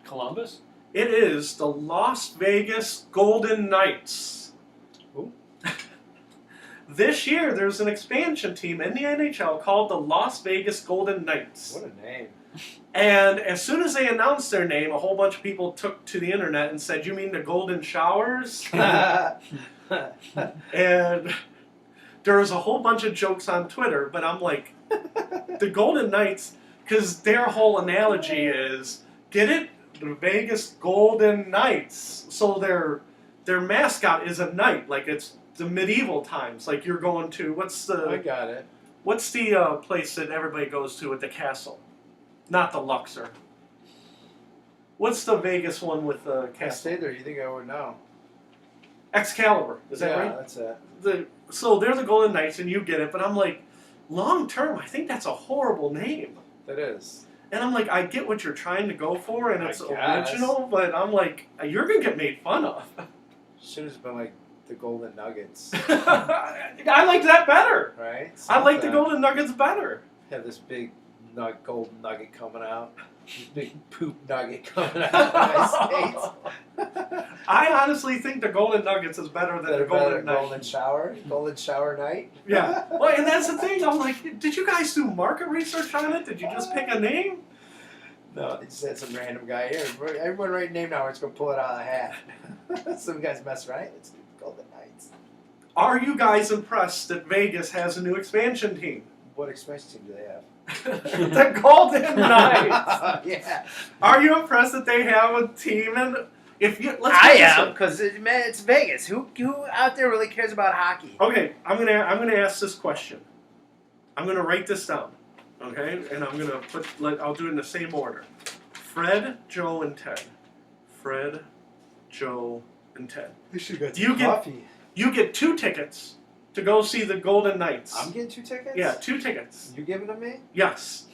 Columbus? It is the Las Vegas Golden Knights. Ooh. This year, there's an expansion team in the NHL called the Las Vegas Golden Knights. What a name. And as soon as they announced their name, a whole bunch of people took to the internet and said, "You mean the Golden Showers?" And there was a whole bunch of jokes on Twitter, but I'm like, the Golden Knights, because their whole analogy is, get it? The Vegas Golden Knights. So their mascot is a knight, like it's the medieval times. Like you're going to, I got it. what's the place that everybody goes to at the castle? Not the Luxor. What's the Vegas one with the I castle? stayed there. You think I would know? Excalibur. Is that yeah, right? That's it. So they're the Golden Knights, and you get it. But I'm like, long term, I think that's a horrible name. That is. And I'm like, I get what you're trying to go for, and I it's guess. original, but I'm like, you're going to get made fun of. Should have been like the Golden Nuggets, I like that better. right? I like the Something. Golden Nuggets better. Have this big golden nugget coming out. This big poop nugget coming out of my states. I honestly think the Golden Nuggets is better than the Golden Knights. Golden shower? Golden shower night? Yeah. Well, and that's the thing. I'm like, did you guys do market research on it? Did you just pick a name? No, they just had some random guy here. Everyone write a name now. We're just going to pull it out of the hat. Some guys mess right. It's the Golden Knights. Are you guys impressed that Vegas has a new expansion team? What expansion team do they have? The Golden Knights. Yeah. Are you impressed that they have a team? And if you, let's I put this am, way. because it's Vegas. Who out there really cares about hockey? Okay, I'm gonna ask this question. I'm gonna write this down, okay? And I'm gonna I'll do it in the same order. Fred, Joe, and Ted. Fred, Joe, and Ted. We should got You get 2 tickets to go see the Golden Knights. I'm getting 2 tickets? Yeah, 2 tickets. You giving them me? Yes.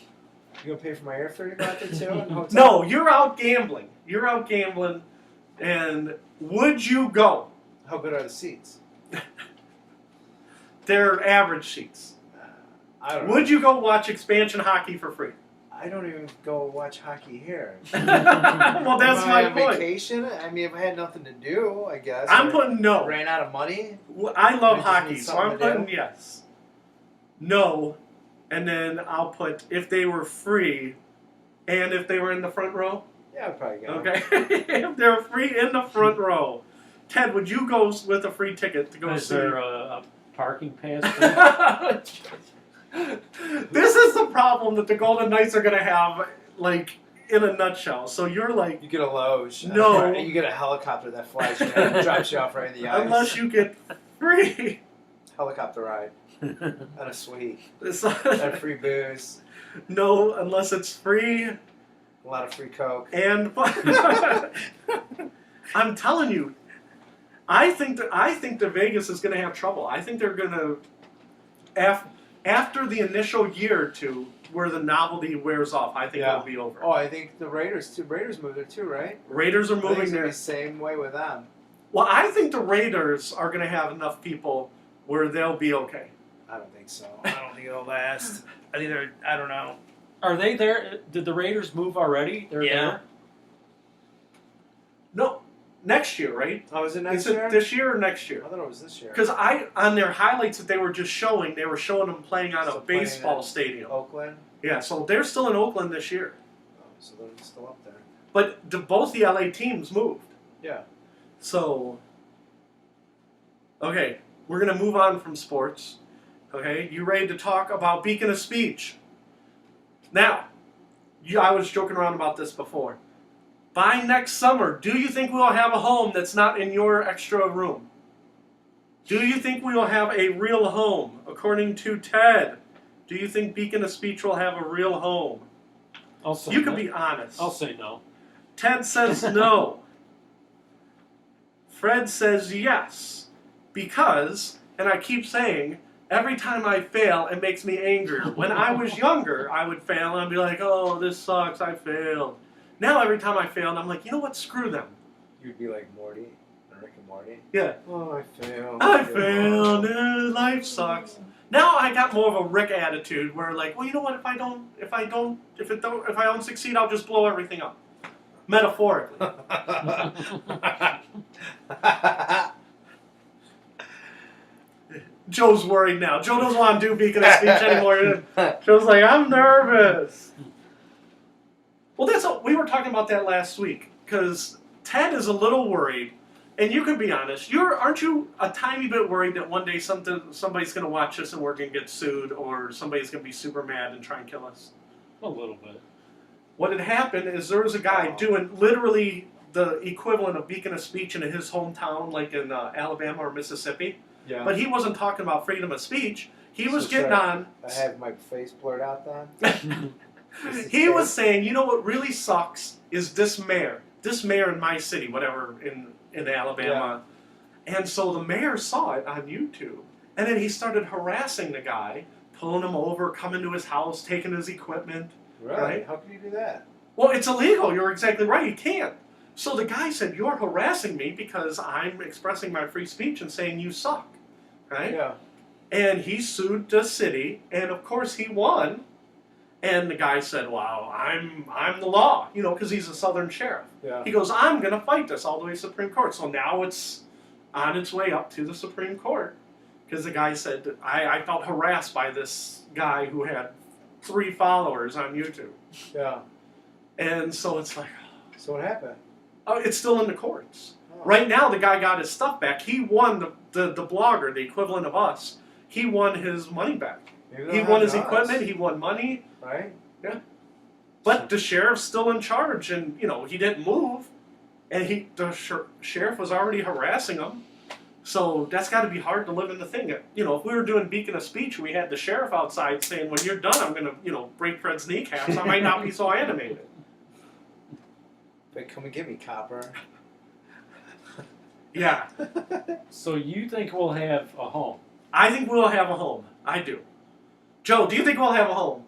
You gonna pay for my airfare to go out there too? And hotel? No, you're out gambling. You're out gambling. And would you go? How good are the seats? They're average seats. I don't know. Would you go watch expansion hockey for free? I don't even go watch hockey here. Well, that's Am my I on point. vacation? I mean, if I had nothing to do, I guess. I'm or putting no. ran out of money. I love We just hockey, need so something I'm to putting do. yes. No, and then I'll put if they were free, and if they were in the front row. Yeah, I'd probably go. Okay, if they're free in the front row. Ted, would you go with a free ticket to go Is see? there a parking pass? This is the problem that the Golden Knights are going to have, like, in a nutshell. So you're like, You get a loge. No. You get a helicopter that flies you and drops you off right in the ice. unless you get free. Helicopter ride and a suite It's and free booze, no, unless it's free a lot of free coke. and I'm telling you, I think that Vegas is going to have trouble. I think they're going to after the initial year or two where the novelty wears off. I think Yeah. it'll be over. Oh, I think the Raiders too. Raiders moved there too, right? Raiders are I think moving it's gonna there. be the same way with them. Well, I think the Raiders are going to have enough people where they'll be okay. I don't think so. I don't think it'll last. I think they're. I don't know. Are they there? Did the Raiders move already? They're Yeah. there? No, next year, right? Oh, is it next Is year? it this year or next year? I thought it was this year. Because on their highlights that they were just showing, they were showing them playing on So a playing baseball at stadium. Oakland. Yeah, so they're still in Oakland this year. Oh, so they're still up there. But both the LA teams moved. Yeah. So, okay, we're going to move on from sports. Okay, you ready to talk about Beacon of Speech? Now, I was joking around about this before. By next summer, do you think we'll have a home that's not in your extra room? Do you think we will have a real home? According to Ted, do you think Beacon of Speech will have a real home? I'll say You no. can be honest. I'll say no. Ted says no. Fred says yes. Because, and I keep saying, every time I fail, it makes me angrier. When I was younger, I would fail and I'd be like, oh, this sucks, I failed. Now every time I fail, I'm like, you know what, screw them. You'd be like Morty, Rick and Morty. Yeah. Oh, I failed. I failed, life sucks. Now I got more of a Rick attitude where like, well, you know what, if I don't succeed, I'll just blow everything up. Metaphorically. Joe's worried now. Joe doesn't want to do Beacon of Speech anymore. Joe's like, I'm nervous. Well, that's what, we were talking about that last week because Ted is a little worried, and you can be honest. Aren't you a tiny bit worried that one day somebody's going to watch this and we're going to get sued, or somebody's going to be super mad and try and kill us? A little bit. What had happened is there was a guy doing literally the equivalent of Beacon of Speech in his hometown, like in Alabama or Mississippi. Yeah. But he wasn't talking about freedom of speech. He was So getting sorry. on. I have my face blurred out then. He was saying, you know what really sucks is this mayor in my city, whatever, in Alabama. Yeah. And so the mayor saw it on YouTube. And then he started harassing the guy, pulling him over, coming to his house, taking his equipment. Really? Right? How can you do that? Well, it's illegal. You're exactly right. You can't. So the guy said, you're harassing me because I'm expressing my free speech and saying you suck. Right? Yeah. And he sued the city, and of course he won. And the guy said, "Wow, I'm the law," because he's a Southern sheriff. Yeah. He goes, "I'm going to fight this all the way to the Supreme Court." So now it's on its way up to the Supreme Court because the guy said, "I felt harassed by this guy who had 3 followers on YouTube." Yeah. And so it's like, So what happened? oh, it's still in the courts. Oh. Right now, the guy got his stuff back. He won the blogger, the equivalent of us. He won his money back. Maybe He they'll won have his ours, equipment. He won money. Right? But the sheriff's still in charge, and he didn't move, and the sheriff was already harassing him. So that's got to be hard to live in the thing. If we were doing Beacon of Speech, and we had the sheriff outside saying, "When you're done, I'm gonna break Fred's kneecaps." I might not be so animated. But come and get me, copper. Yeah, So you think we'll have a home? I think we'll have a home. I do. Joe, do you think we'll have a home?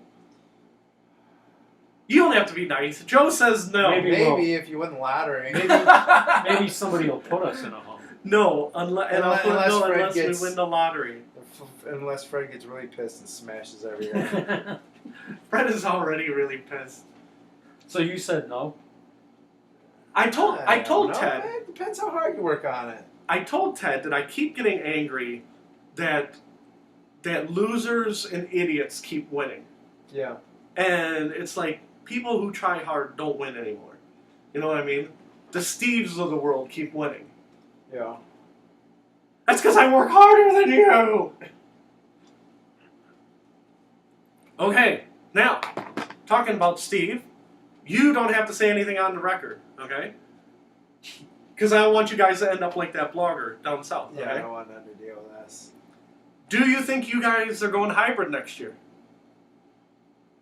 You don't have to be nice. Joe says no. Maybe Maybe if you win the lottery. Maybe somebody will put us in a home. No, unless Fred we gets- win the lottery. Unless Fred gets really pissed and smashes everything. Fred is already really pissed. So you said no? I told don't know, Ted. man. Depends how hard you work on it. I told Ted that I keep getting angry that losers and idiots keep winning. Yeah. And it's like, people who try hard don't win anymore. You know what I mean? The Steves of the world keep winning. Yeah. That's because I work harder than you! Okay, now, talking about Steve, you don't have to say anything on the record, okay? Because I don't want you guys to end up like that blogger down south, Yeah, okay? I don't want nothing to deal with this. Do you think you guys are going hybrid next year?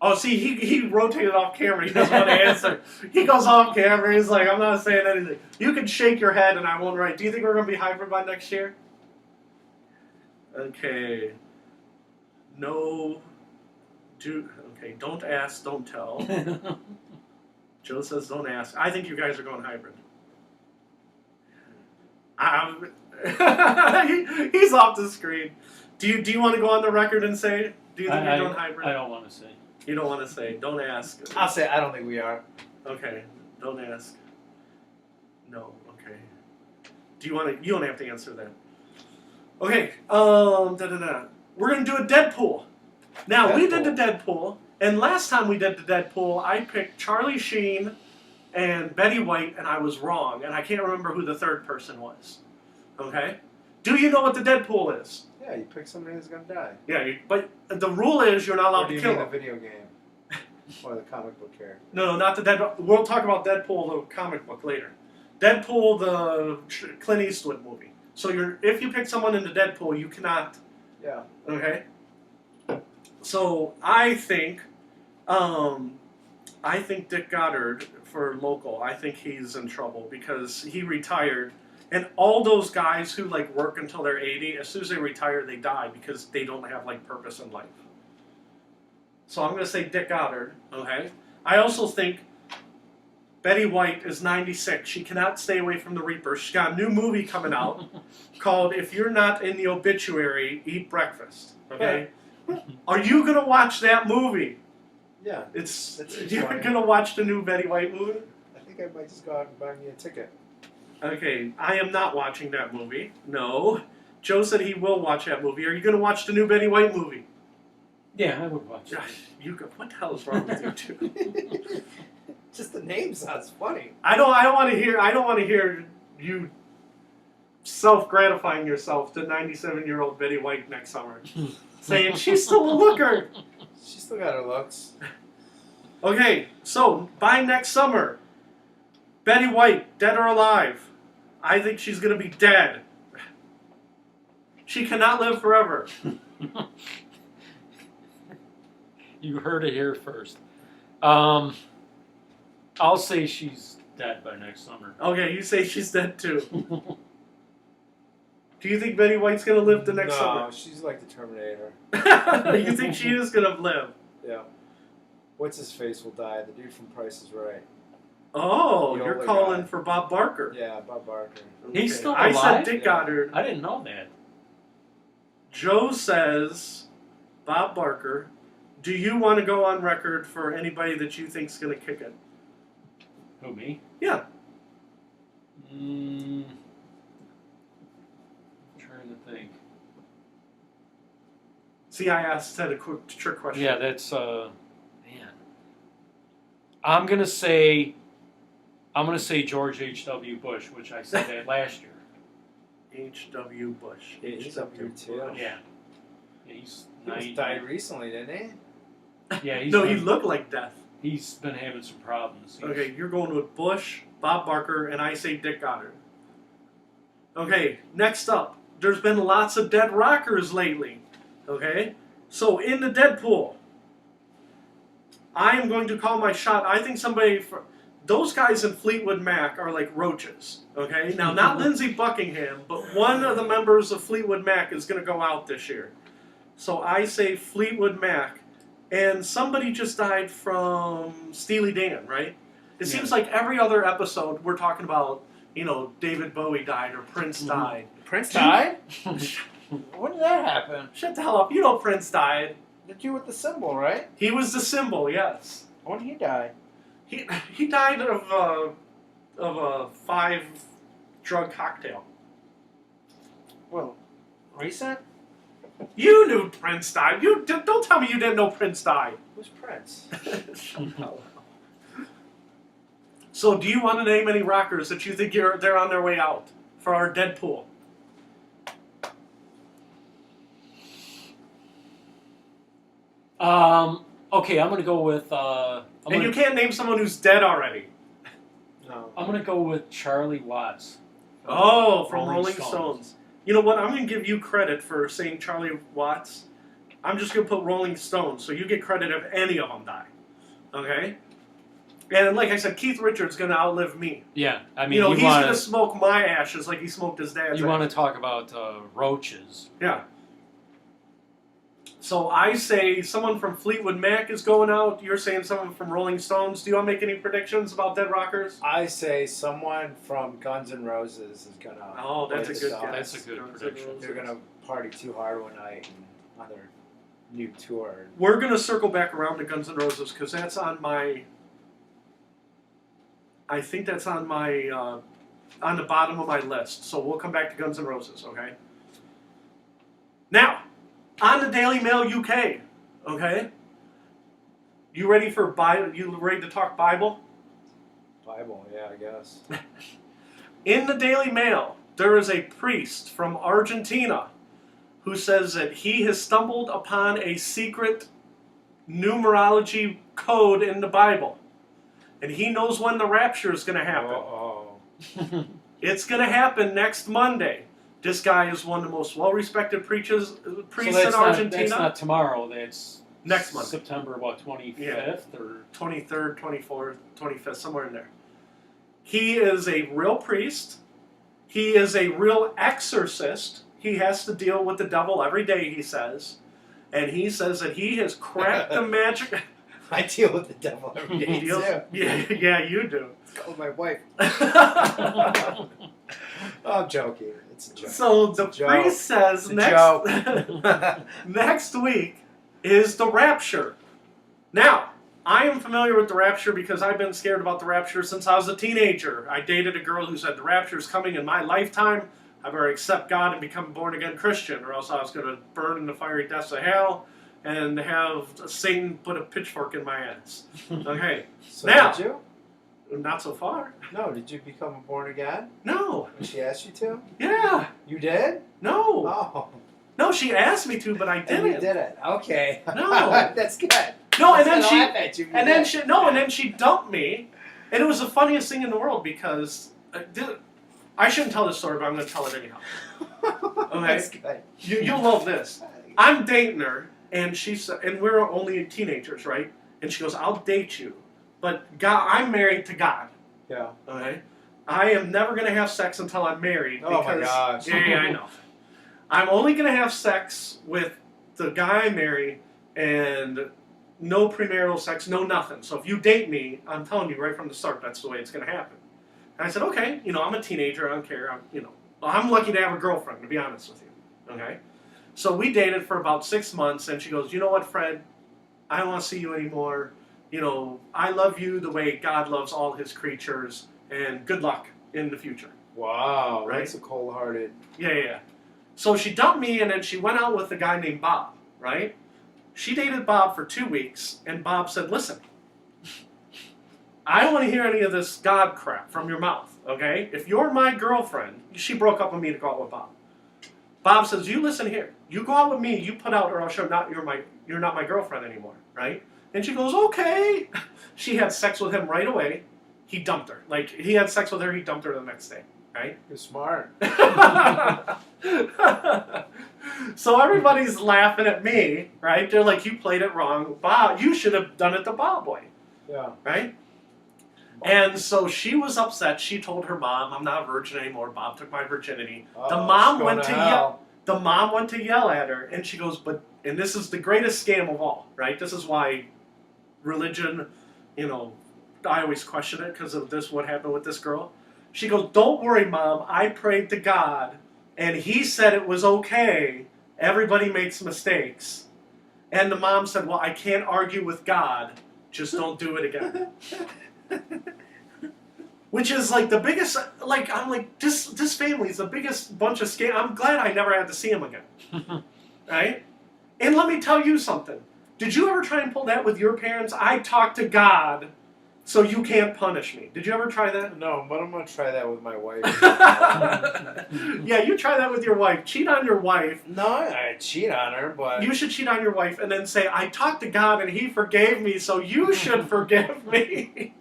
Oh, see, he rotated off camera. He doesn't want to answer. He goes off camera. He's like, I'm not saying anything. You can shake your head and I won't write. Do you think we're going to be hybrid by next year? Okay. No. Okay, don't ask, don't tell. Joe says don't ask. I think you guys are going hybrid. He's off the screen. Do you want to go on the record and say, do you think you're going hybrid? I don't want to say. You don't want to say. Don't ask. I'll say I don't think we are. Okay. Don't ask. No. Okay. Do you want to? You don't have to answer that. Okay. We're gonna do a Deadpool. Now we did the Deadpool, and last time we did the Deadpool, I picked Charlie Sheen and Betty White, and I was wrong, and I can't remember who the third person was. Okay. Do you know what the Deadpool is? Yeah, you pick somebody who's gonna die. Yeah, but the rule is you're not allowed Or do to you kill mean them. the video game? Or the comic book character? No, not the Deadpool. We'll talk about Deadpool, the comic book, later. Deadpool, the Clint Eastwood movie. So if you pick someone in the Deadpool, you cannot. Yeah. Okay. So I think Dick Goddard for local. I think he's in trouble because he retired, and all those guys who like work until they're 80, as soon as they retire, they die because they don't have like purpose in life. So I'm going to say Dick Goddard. Okay. I also think Betty White is 96. She cannot stay away from the Reaper. She's got a new movie coming out called "If You're Not in the Obituary, Eat Breakfast." Okay. Are you going to watch that movie? Yeah. You're going to watch the new Betty White movie? I think I might just go out and buy me a ticket. Okay, I am not watching that movie. No. Joe said he will watch that movie. Are you going to watch the new Betty White movie? Yeah, I would watch it. What the hell is wrong with you two? Just the name sounds funny. I don't want to hear you self-gratifying yourself to 97-year-old Betty White next summer. Saying she's still a looker. She still got her looks. Okay, so by next summer, Betty White, dead or alive, I think she's going to be dead. She cannot live forever. You heard it here first. I'll say she's dead by next summer. Okay, you say she's dead too. Do you think Betty White's going to live the next summer? No, she's like the Terminator. You think she is going to live? Yeah. What's his face will die? The dude from Price is Right. Oh, The you're older calling guy. for Bob Barker. Yeah, Bob Barker. He's still I said alive? Dick Yeah. Goddard. I didn't know that. Joe says Bob Barker. Do you want to go on record for anybody that you think's going to kick it? Who, me? Yeah. I'm trying to think. See, I asked Ted a quick trick question. Yeah, that's man. I'm gonna say George H.W. Bush, which I said that last year. H.W. Bush. Yeah, he's up there too. Yeah. He's He 90. just died recently, didn't he? Yeah, No, he looked like death. he's been having some problems. Okay, you're going with Bush, Bob Barker, and I say Dick Goddard. Okay, next up. There's been lots of dead rockers lately. Okay? So, in the Deadpool, I am going to call my shot. I think those guys in Fleetwood Mac are like roaches. Okay? Now, not Lindsey Buckingham, but one of the members of Fleetwood Mac is going to go out this year. So, I say Fleetwood Mac. And somebody just died from Steely Dan, right? It seems like every other episode we're talking about, David Bowie died or Prince died. Prince died? When did that happen? Shut the hell up. You know Prince died. The dude with the symbol, right? He was the symbol, yes. When did he die? He died of a 5-drug cocktail. Well, recent? You knew Prince died. Don't tell me you didn't know Prince died. Who's Prince? So, do you want to name any rockers that you think they're on their way out for our Deadpool? Okay, I'm gonna go with. You can't name someone who's dead already. No. I'm gonna go with Charlie Watts. Oh, from Rolling Stones. You know what? I'm going to give you credit for saying Charlie Watts. I'm just going to put Rolling Stones, so you get credit if any of them die. Okay? And like I said, Keith Richards going to outlive me. Yeah, I mean, he's going to smoke my ashes like he smoked his dad's. You want to talk about roaches? Yeah. So I say someone from Fleetwood Mac is going out. You're saying someone from Rolling Stones. Do you want to make any predictions about dead rockers? I say someone from Guns N' Roses is gonna. Oh, that's a good guess. That's a good prediction. They're gonna party too hard one night and on their new tour. We're gonna circle back around to Guns N' Roses because that's on my. I think that's on my on the bottom of my list. So we'll come back to Guns N' Roses. Okay. Now. On the Daily Mail UK, okay? You ready for Bible? You ready to talk Bible? Bible, yeah, I guess. In the Daily Mail, there is a priest from Argentina who says that he has stumbled upon a secret numerology code in the Bible. And he knows when the rapture is going to happen. Uh-oh. It's going to happen next Monday. This guy is one of the most well-respected priests in Argentina. That's not tomorrow. That's next month. September, 25th or 23rd, 24th, 25th, somewhere in there. He is a real priest. He is a real exorcist. He has to deal with the devil every day, he says. And he says that he has cracked the magic... I deal with the devil every day, too. Yeah, you do. It's called my wife. I'm joking. It's a joke. So the priest says next week is the rapture. Now, I am familiar with the rapture because I've been scared about the rapture since I was a teenager. I dated a girl who said the rapture is coming in my lifetime. I better accept God and become a born-again Christian, or else I was going to burn in the fiery depths of hell and have Satan put a pitchfork in my ass. Okay. So now, did you? Not so far. No, did you become a born again? No. When she asked you to? Yeah. You did? No. Oh. No, she asked me to, but I didn't. And you did it. Okay. No. That's good. No, and then she dumped me, and it was the funniest thing in the world because I shouldn't tell this story, but I'm going to tell it anyhow. Okay. That's good. You'll love this. I'm dating her, and and we're only teenagers, right? And she goes, "I'll date you, but God, I'm married to God." Yeah. Okay. I am never going to have sex until I'm married. Oh my gosh. Yeah, I know. I'm only going to have sex with the guy I marry, and no premarital sex, no nothing. So if you date me, I'm telling you right from the start, that's the way it's going to happen. And I said, okay, I'm a teenager, I don't care. I'm lucky to have a girlfriend, to be honest with you. Okay? So we dated for about 6 months, and she goes, you know what, Fred? I don't want to see you anymore. I love you the way God loves all his creatures, and good luck in the future. Wow, right? That's a cold-hearted... Yeah. So she dumped me, and then she went out with a guy named Bob, right? She dated Bob for 2 weeks, and Bob said, listen, I don't want to hear any of this God crap from your mouth, okay? If you're my girlfriend, she broke up with me to go out with Bob. Bob says, you listen here. You go out with me, you put out, or else you're not my girlfriend anymore, right? And she goes, okay. She had sex with him right away. He dumped her. Like, he had sex with her, he dumped her the next day, right? You're smart. So everybody's laughing at me, right? They're like, you played it wrong. Bob, you should have done it the Bob way. Yeah. Right? And so she was upset. She told her mom, I'm not a virgin anymore. Bob took my virginity. Oh, the mom went to yell at her, and she goes, and this is the greatest scam of all, right? This is why religion, I always question it because of what happened with this girl. She goes, "Don't worry, Mom. I prayed to God, and He said it was okay. Everybody makes mistakes." And the mom said, "Well, I can't argue with God. Just don't do it again." Which is like the biggest, like, I'm like, this family is the biggest bunch of scam. I'm glad I never had to see him again. Right? And let me tell you something. Did you ever try and pull that with your parents? I talk to God so you can't punish me. Did you ever try that? No, but I'm going to try that with my wife. Yeah, you try that with your wife. Cheat on your wife. No, I cheat on her, but... You should cheat on your wife and then say, I talked to God and He forgave me, so you should forgive me.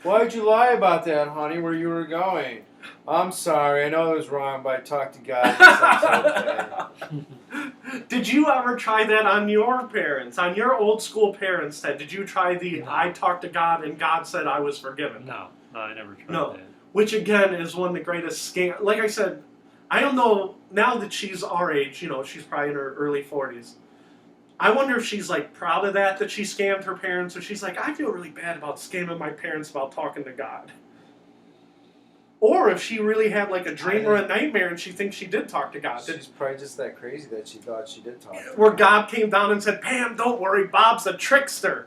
Why'd you lie about that, honey, where you were going? I'm sorry, I know it was wrong, but I talked to God and said it's okay. Did you ever try that on your parents, on your old school parents? Ted? Did you try the I talked to God and God said I was forgiven? No, I never tried that. Which again is one of the greatest scams. Like I said, I don't know, now that she's our age, you know, she's probably in her early 40s. I wonder if she's like proud of that she scammed her parents, or she's like, I feel really bad about scamming my parents about talking to God. Or if she really had like a dream or a nightmare and she thinks she did talk to God. She's probably just that crazy that she thought she did talk to Where God came down and said, Pam, don't worry, Bob's a trickster.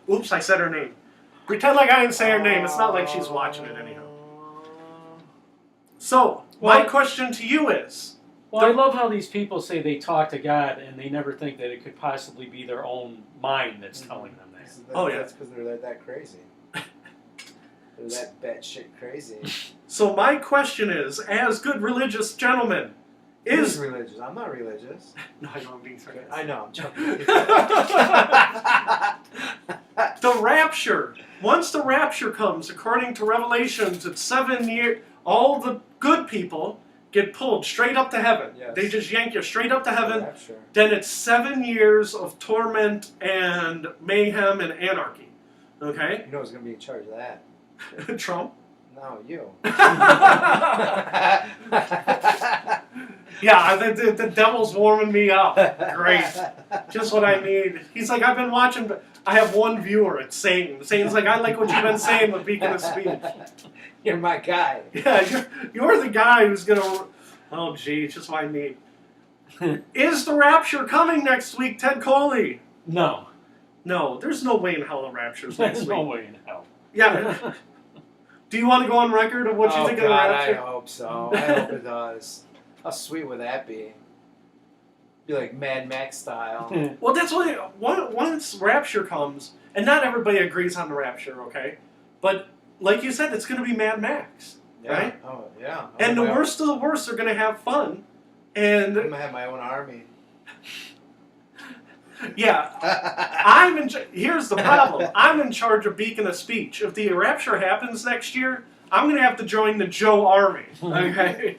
Oops, I said her name. Pretend like I didn't say her name. It's not like she's watching it anyhow. So, my question to you is... Well, I love how these people say they talk to God and they never think that it could possibly be their own mind that's telling them that. Oh, yeah. That's because they're that crazy. They're that batshit crazy. So my question is, as good religious gentlemen, Who's religious? I'm not religious. No, I know I'm being sarcastic. I know, I'm joking. The rapture. Once the rapture comes, according to Revelations, it's 7 years. All the good people get pulled straight up to heaven. Yes. They just yank you straight up to heaven. Rapture. Then it's 7 years of torment and mayhem and anarchy. Okay? You know who's going to be in charge of that? Trump? No, you. Yeah, the devil's warming me up. Great. Just what I need. He's like, I've been watching, but I have one viewer. It's Satan. Satan's like, I like what you've been saying with Beacon of Speech. You're my guy. Yeah, you're the guy who's going to... Oh, gee, it's just what I need. Is the rapture coming next week, Ted Coley? No. No, there's no way in hell the rapture's next There's week. no way in hell. Yeah. Do you want to go on record of what you think of the rapture? I hope so. I hope it does. How sweet would that be? Be like Mad Max style. Well, that's what once rapture comes, and not everybody agrees on the rapture, okay? But like you said, it's going to be Mad Max, Yeah. right? Oh, yeah. And the worst of the worst are going to have fun. And I'm going to have my own army. yeah, here's the problem. I'm in charge of Beacon of Speech. If the rapture happens next year, I'm going to have to join the Joe Army, okay?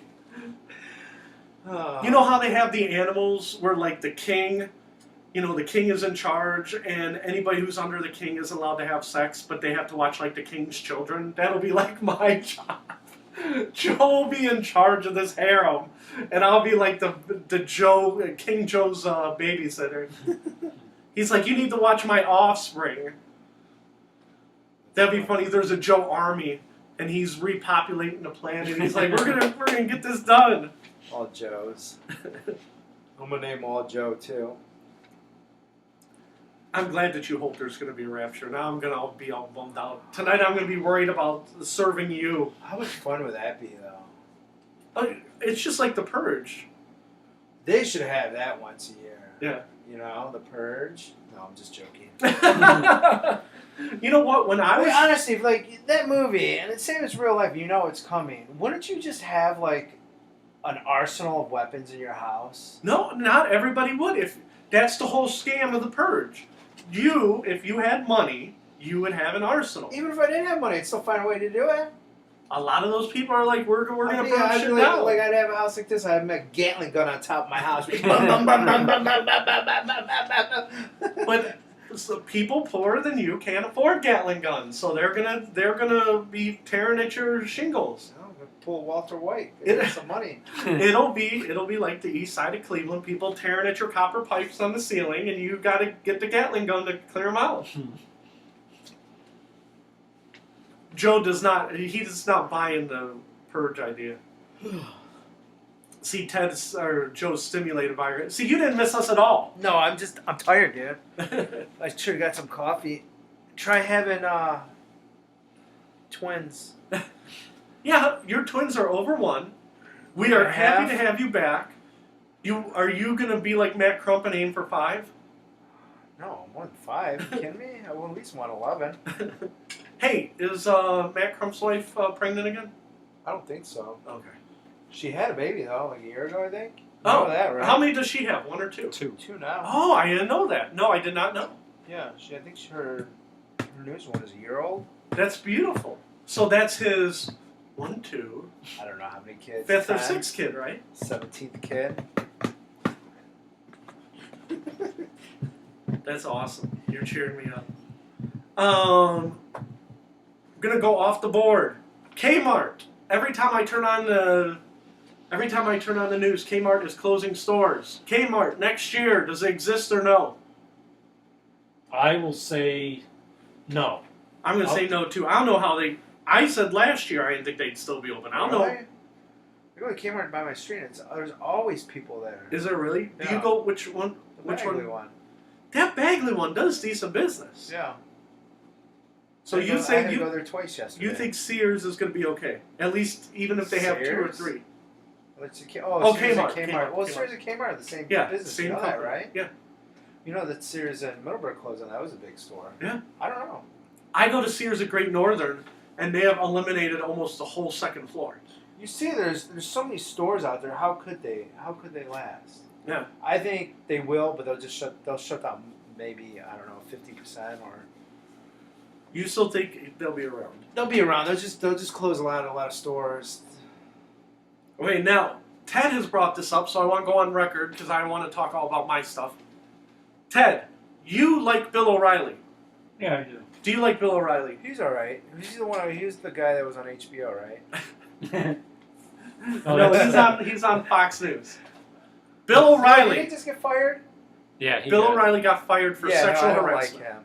You know how they have the animals where, like, the king, you know, the king is in charge, and anybody who's under the king is allowed to have sex, but they have to watch, like, the king's children? That'll be, like, my job. Joe will be in charge of this harem, and I'll be, like, King Joe's babysitter. He's like, you need to watch my offspring. That'd be funny. There's a Joe Army, and he's repopulating the planet. He's like, we're gonna get this done. All Joes. I'm going to name all Joe, too. I'm glad that you hope there's going to be a rapture. Now I'm going to be all bummed out. Tonight I'm going to be worried about serving you. How much fun would that be, though? It's just like The Purge. They should have that once a year. Yeah. You know, The Purge. No, I'm just joking. You know what? When I was... honestly, like, that movie, and it's same as real life, you know it's coming. Wouldn't you just have, like, an arsenal of weapons in your house? No, not everybody would. If that's the whole scam of The Purge. If you had money, you would have an arsenal. Even if I didn't have money, I'd still find a way to do it. A lot of those people are like, we're going to burn shit like, down. Like, I'd have a house like this, I'd have a Gatling gun on top of my house. But so people poorer than you can't afford Gatling guns, so they're gonna be tearing at your shingles. Pull Walter White. Get some money. It'll be like the east side of Cleveland, people tearing at your copper pipes on the ceiling, and you got to get the Gatling gun to clear them out. Joe does not. He does not buy into the purge idea. See, Joe's stimulated by her. See, you didn't miss us at all. No, I'm tired, dude. I should have got some coffee. Try having twins. Yeah, your twins are over 1. We are happy to have you back. Are you gonna be like Matt Crump and aim for 5? No, more than 5. You kidding me? I will at least want 11. Hey, is Matt Crump's wife pregnant again? I don't think so. Okay. She had a baby though, like a year ago, I think. You Oh, know that, right? How many does she have? 1 or 2? 2. 2 now. Oh, I didn't know that. No, I did not know. Yeah, I think her newest one is a year old. That's beautiful. So that's his 1, 2, I don't know how many kids. 5th or 10, 6th kid, right? 17th kid. That's awesome. You're cheering me up. I'm gonna go off the board. Kmart. Every time I turn on the news, Kmart is closing stores. Kmart next year, does it exist or no? I will say no. I'm gonna say no too. I don't know how they. I said last year I didn't think they'd still be open. I don't know. I go to Kmart by my street. There's always people there. Is there really? Do Yeah. you go which one? The Which Bagley one? one? That Bagley one does decent business. Yeah. So I you had say to go there twice yesterday. you think Sears is going to be okay? At least even if they have 2 or Sears? 3. Oh, Sears Kmart, and Kmart. Well, Sears and Kmart are the same Yeah, business. same you know company. that, right? Yeah. You know that Sears and Middleborough closed, and that was a big store. Yeah. I don't know. I go to Sears at Great Northern, and they have eliminated almost the whole 2nd floor. You see, there's so many stores out there. How could they last? Yeah. I think they will, but they'll shut down maybe, I don't know, 50% or. You still think they'll be around? They'll be around. They'll just close a lot of stores. Okay, now Ted has brought this up, so I want to go on record because I want to talk all about my stuff. Ted, you like Bill O'Reilly. Yeah, I do. Do you like Bill O'Reilly? He's all right. He's the guy that was on HBO, right? No, he's on Fox News. Bill Did O'Reilly. he just get fired? Yeah, Bill O'Reilly got fired for sexual I don't harassment. like him.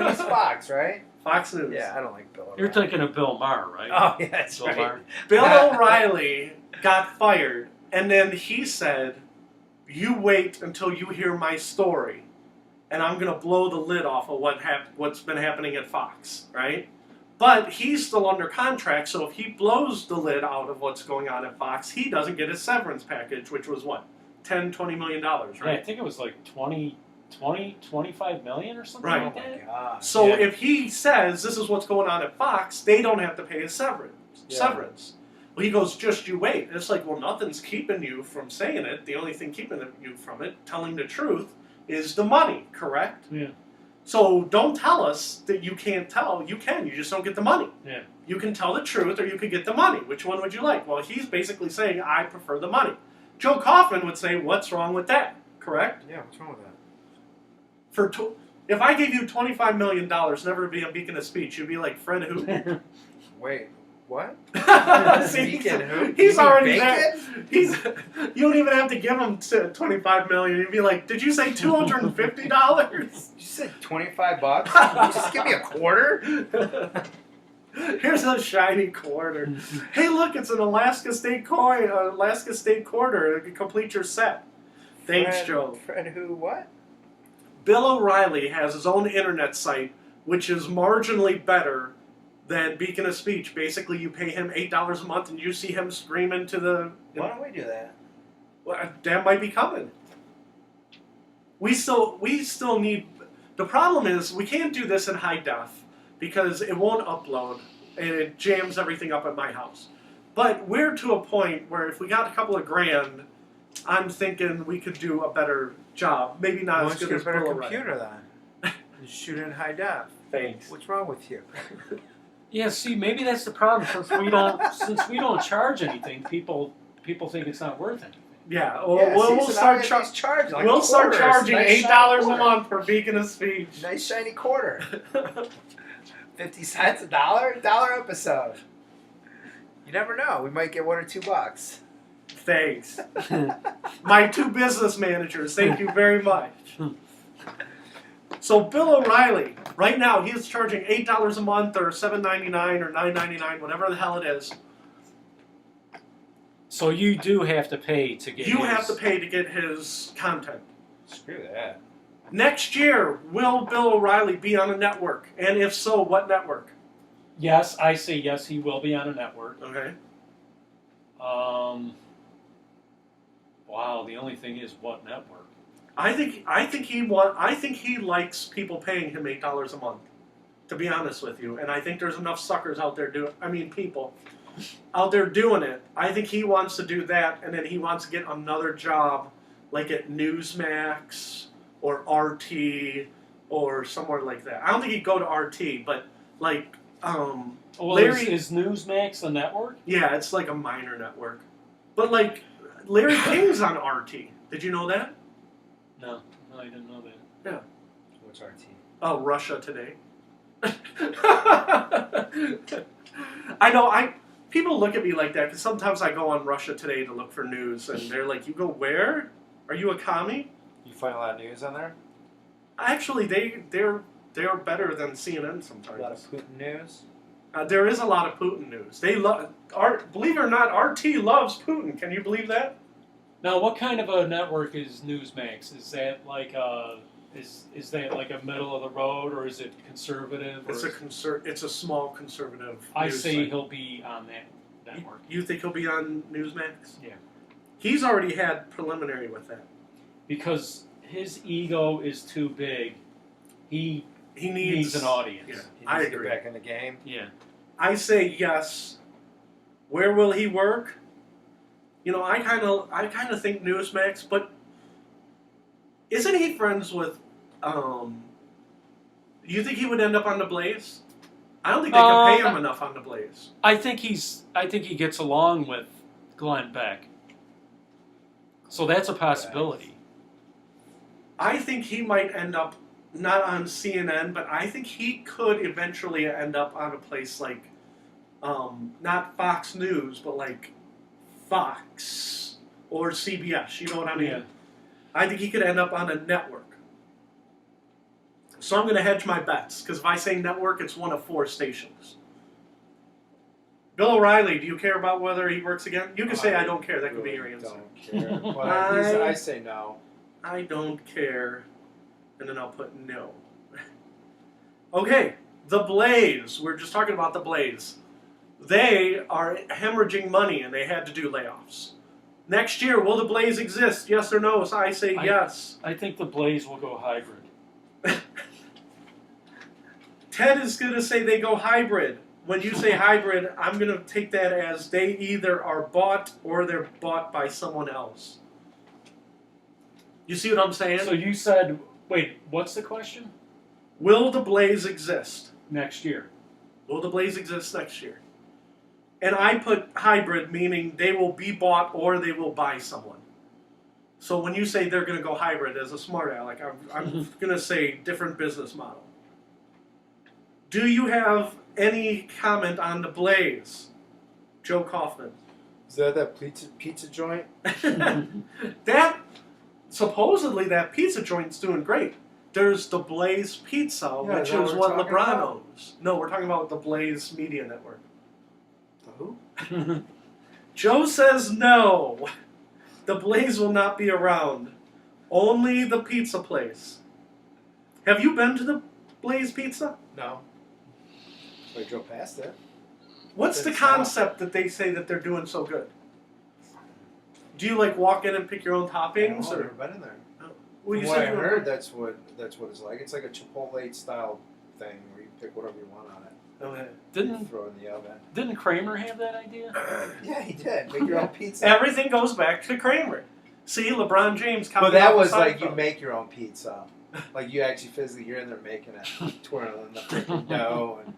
He's Fox, right? Fox News. Yeah, I don't like Bill O'Reilly. You're thinking of Bill Maher, right? Oh, yeah, that's Bill right. Maher. Bill O'Reilly got fired, and then he said, "You wait until you hear my story, and I'm going to blow the lid off of what's been happening at Fox," right? But he's still under contract, so if he blows the lid out of what's going on at Fox, he doesn't get his severance package, which was what? $10-20 million, right? Yeah, I think it was like 25 million or something Right. like Oh, my that. God. So Yeah. if he says this is what's going on at Fox, they don't have to pay his severance. Yeah. Well, he goes, just you wait. And it's like, well, nothing's keeping you from saying it. The only thing keeping you from it, telling the truth, is the money, correct? Yeah. So don't tell us that you can't tell. You can. You just don't get the money. Yeah. You can tell the truth or you could get the money. Which one would you like? Well, he's basically saying, I prefer the money. Joe Coffin would say, what's wrong with that? Correct? Yeah, what's wrong with that? If I gave you $25 million never to be a beacon of speech, you'd be like, Fred who? Wait, what? See, Beacon who? he's You mean already bacon? there. You don't even have to give him $25 million. You'd be like, did you say $250? You said $25? You just give me a quarter? Here's a shiny quarter. Hey, look, it's an Alaska State coin, Alaska State quarter. Complete your set. Thanks, Joe. Fred who what? Bill O'Reilly has his own internet site, which is marginally better than Beacon of Speech. Basically, you pay him $8 a month, and you see him screaming to the. Why don't we do that? Well, that might be coming. We still need. The problem is we can't do this in high def because it won't upload and it jams everything up at my house. But we're to a point where if we got a couple of grand, I'm thinking we could do a better job. Maybe not Why as don't good you as get a better Bill O'Reilly. computer then? You shoot in high def. Thanks. What's wrong with you? Yeah, see, maybe that's the problem. Since we don't charge anything, people think it's not worth anything. Yeah, We'll start charging. Like we'll start quarters. charging Nice $8 shiny a quarter. month per Beacon of Speech. Nice shiny quarter. 50 cents, a dollar episode. You never know. We might get $1 or $2. Thanks. My 2 business managers, thank you very much. So Bill O'Reilly, right now, he is charging $8 a month or $7.99 or $9.99, whatever the hell it is. So you do have to pay to get. You have to pay to get his content. Screw that. Next year, will Bill O'Reilly be on a network? And if so, what network? Yes, I say yes. He will be on a network. Okay. Wow. The only thing is, what network? I think he likes people paying him $8 a month. To be honest with you, and I think there's enough suckers out there people out there doing it. I think he wants to do that, and then he wants to get another job, like at Newsmax or RT or somewhere like that. I don't think he'd go to RT, but like Larry is Newsmax a network? Yeah, it's like a minor network, but like Larry King's on RT. Did you know that? No, I didn't know that. Yeah. What's RT? Oh, Russia Today. I know. People look at me like that because sometimes I go on Russia Today to look for news, and they're like, "You go where? Are you a commie?" You find a lot of news on there? Actually, they're better than CNN sometimes. A lot of Putin news? There is a lot of Putin news. They love believe it or not, RT loves Putin. Can you believe that? Now, what kind of a network is Newsmax? Is that like is that like a middle of the road, or is it conservative? It's a small conservative. I news say site. he'll be on that network. You think he'll be on Newsmax? Yeah. He's already had preliminary with that. Because his ego is too big. He needs an audience. Yeah, He I needs to get agree. back in the game. Yeah. I say yes. Where will he work? You know, I kind of think Newsmax, but isn't he friends with? Do you think he would end up on the Blaze? I don't think they can pay him enough on the Blaze. I think he gets along with Glenn Beck. So that's a possibility. I think he might end up not on CNN, but I think he could eventually end up on a place like, not Fox News, but like Fox or CBS. You know what I mean? Yeah. I think he could end up on a network. So I'm going to hedge my bets, because if I say network, it's one of 4 stations. Bill O'Reilly, do you care about whether he works again? You can say I don't care. That could be your answer. Don't care. But I say no. I don't care. And then I'll put no. Okay, The Blaze. We're just talking about The Blaze. They are hemorrhaging money, and they had to do layoffs. Next year, will The Blaze exist? Yes or no? So I say yes. I think the Blaze will go hybrid. Ted is going to say they go hybrid. When you say hybrid, I'm going to take that as they either are bought or they're bought by someone else. You see what I'm saying? So you said, wait, what's the question? Will The Blaze exist? Next year. Will The Blaze exist next year? And I put hybrid, meaning they will be bought or they will buy someone. So when you say they're going to go hybrid, as a smart aleck, I'm going to say different business model. Do you have any comment on The Blaze? Joe Kaufman. Is that pizza joint? Supposedly that pizza joint's doing great. There's The Blaze Pizza, Yeah, which is that is what what we're talking LeBron about? owns. No, we're talking about the Blaze Media Network. Who? Joe says no. The Blaze will not be around. Only the pizza place. Have you been to the Blaze Pizza? No. I drove past it. What's the It's not. concept that they say that they're doing so good? Do you like walk in and pick your own toppings? I've Or never been in there. well, From you what I said you were- heard, that's what it's like. It's like a Chipotle style thing where you pick whatever you want on it. Okay. Didn't Throw it in the oven. didn't Kramer have that idea? Yeah, he did. Make your own pizza. Everything goes back to Kramer. See, LeBron James. But that was like you make your own pizza. Like you actually physically, you're in there making it, twirling the freaking dough and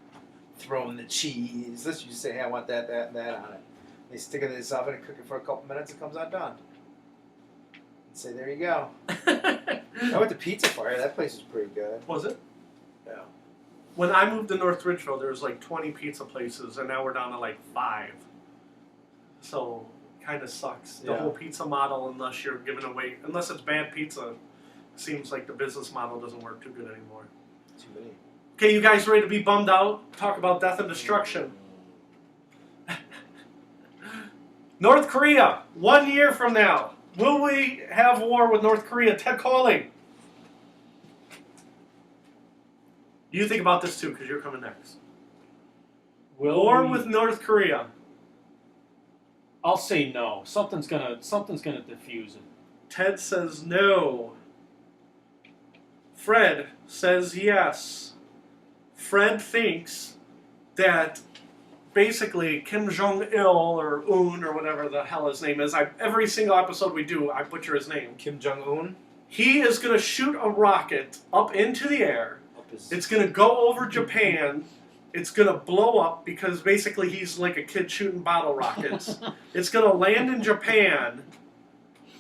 throwing the cheese. Let's just say, hey, I want that, and that on it. They stick it in this oven and cook it for a couple minutes. It comes out done. And say, there you go. I went to Pizza Fire. That place was pretty good. Was it? Yeah. When I moved to North Ridgeville, there was like 20 pizza places, and now we're down to like 5. So, kind of sucks. The Yeah. whole pizza model, unless you're giving away, unless it's bad pizza, seems like the business model doesn't work too good anymore. Too many. Okay, you guys ready to be bummed out? Talk about death and destruction. North Korea, 1 year from now. Will we have war with North Korea? Ted Coley. You think about this too, because you're coming next. War with North Korea. I'll say no. Something's gonna diffuse it. Ted says no. Fred says yes. Fred thinks that basically Kim Jong-il or Un or whatever the hell his name is, every single episode we do, I butcher his name. Kim Jong-un? He is going to shoot a rocket up into the air. It's going to go over Japan. It's going to blow up because basically he's like a kid shooting bottle rockets. It's going to land in Japan.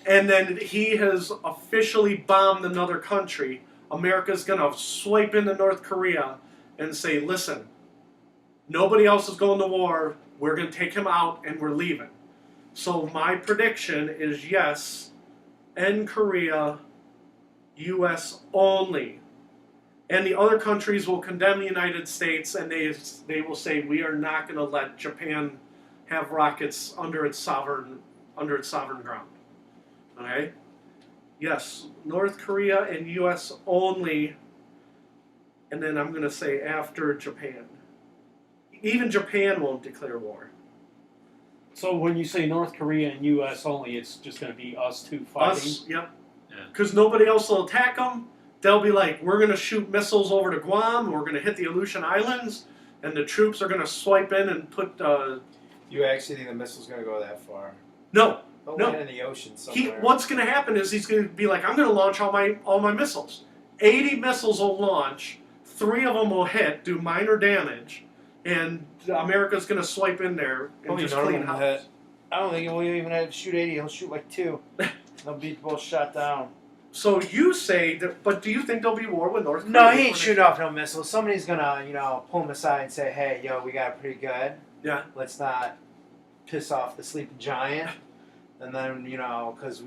And then he has officially bombed another country. America's going to swipe into North Korea and say, listen, nobody else is going to war. We're going to take him out and we're leaving. So my prediction is yes, end Korea, U.S. only. And the other countries will condemn the United States and they will say, we are not going to let Japan have rockets under its sovereign ground. Okay? Yes, North Korea and U.S. only. And then I'm going to say after Japan. Even Japan won't declare war. So when you say North Korea and U.S. only, it's just going to be us two fighting? Us, yep. Because nobody else will attack them. They'll be like, we're going to shoot missiles over to Guam, we're going to hit the Aleutian Islands, and the troops are going to swipe in and put... You actually think the missile's going to go that far? No. They'll No. land in the ocean somewhere. What's going to happen is he's going to be like, I'm going to launch all my missiles. 80 missiles will launch, 3 of them will hit, do minor damage, and America's going to swipe in there and just clean house. I don't think he'll even have to shoot 80. He'll shoot like 2. They'll be both shot down. So you say that, but do you think there'll be war with North Korea? No, he ain't shooting off no missiles. Somebody's gonna, pull him aside and say, "Hey, yo, we got it pretty good. Yeah. Let's not piss off the sleeping giant." And then, because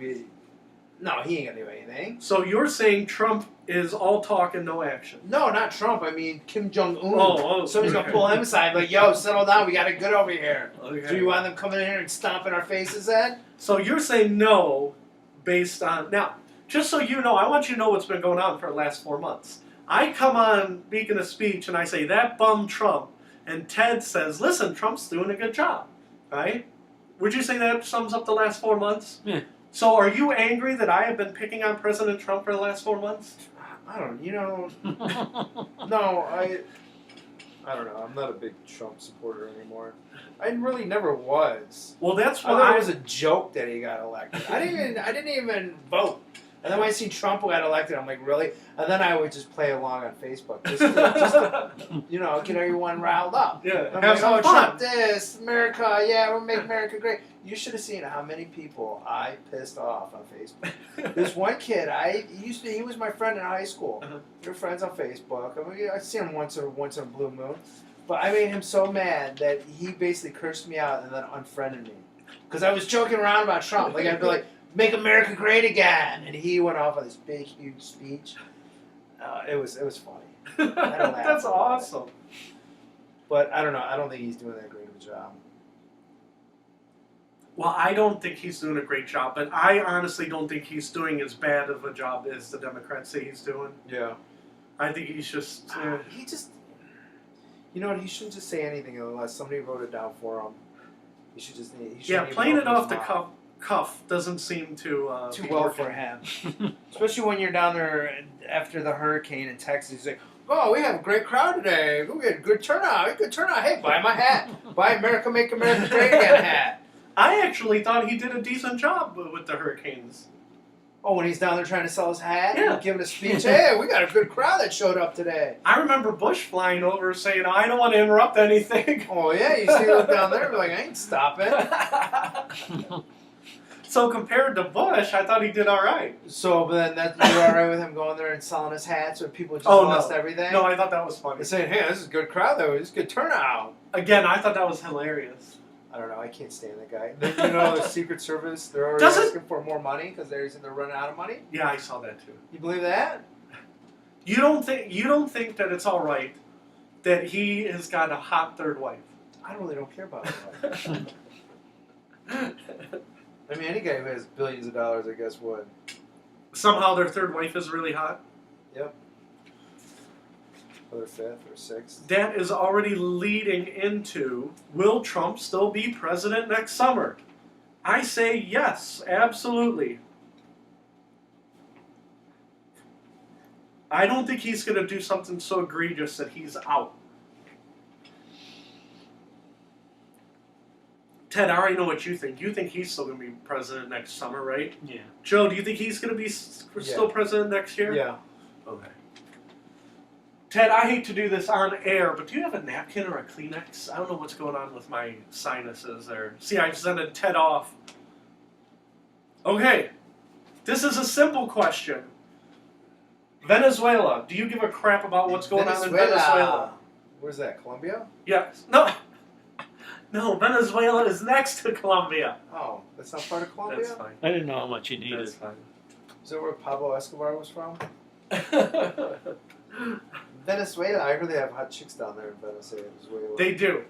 no, he ain't gonna do anything. So you're saying Trump is all talk and no action? No, not Trump. I mean Kim Jong Un. Oh. Somebody's gonna pull him aside, like, "Yo, settle down. We got it good over here." Okay. Do you want them coming in here and stomping our faces then? So you're saying no, based on now. Just so you know, I want you to know what's been going on for the last 4 months. I come on making a speech and I say, that bum Trump. And Ted says, listen, Trump's doing a good job. Right? Would you say that sums up the last 4 months? Yeah. So are you angry that I have been picking on President Trump for the last 4 months? I don't, no, I don't know. I'm not a big Trump supporter anymore. I really never was. Well, that's I why thought it was a joke that he got elected. I didn't even vote. And then when I see Trump who got elected, I'm like, really? And then I would just play along on Facebook, just to get everyone riled up. Yeah, I'm have some like, fun. Trump this, America, yeah, we'll make America great. You should have seen how many people I pissed off on Facebook. This one kid, he was my friend in high school. Uh-huh. We were friends on Facebook. I see him once in a blue moon. But I made him so mad that he basically cursed me out and then unfriended me. Because I was joking around about Trump. Like, I'd be like, make America great again. And he went off on this big, huge speech. It was funny. That's awesome. But I don't know. I don't think he's doing that great of a job. Well, I don't think he's doing a great job, but I honestly don't think he's doing as bad of a job as the Democrats say he's doing. Yeah. I think he's just... He just... You know what? He shouldn't just say anything unless somebody wrote it down for him. He should just... playing it off the cuff doesn't seem to too be well working. for him. Especially when you're down there after the hurricane in Texas. He's like, oh, we have a great crowd today. We get a good turnout. Hey, buy my hat. Buy America, Make America Great Again hat. I actually thought he did a decent job with the Hurricanes. Oh, when he's down there trying to sell his hat Yeah. and giving a speech. Hey, we got a good crowd that showed up today. I remember Bush flying over saying, I don't want to interrupt anything. Oh, yeah. You see him down there, like, I ain't stopping. So compared to Bush, I thought he did all right. So, but then you're all right with him going there and selling his hats, or people just lost everything? No, I thought that was funny. They're saying, hey, this is a good crowd, though. This is a good turnout. Again, I thought that was hilarious. I don't know. I can't stand that guy. You know, the Secret Service, they're already Does it? asking for more money because they're running out of money. Yeah, I saw that too. You believe that? You don't think that it's all right that he has got a hot third wife? I really don't care about it. I mean, any guy who has billions of dollars, I guess, would. Somehow their third wife is really hot. Yep. Or their fifth or sixth. That is already leading into, will Trump still be president next summer? I say yes, absolutely. I don't think he's going to do something so egregious that he's out. Ted, I already know what you think. You think he's still going to be president next summer, right? Yeah. Joe, do you think he's going to be still president next year? Yeah. Okay. Ted, I hate to do this on air, but do you have a napkin or a Kleenex? I don't know what's going on with my sinuses there. See, I sent Ted off. Okay. This is a simple question. Venezuela. Do you give a crap about what's going on in Venezuela? Where's that? Colombia? Yes. No. No, Venezuela is next to Colombia. Oh, that's not part of Colombia? That's fine. I didn't know how much you needed. That's fine. Is that where Pablo Escobar was from? Venezuela. I heard they have hot chicks down there in Venezuela. They do.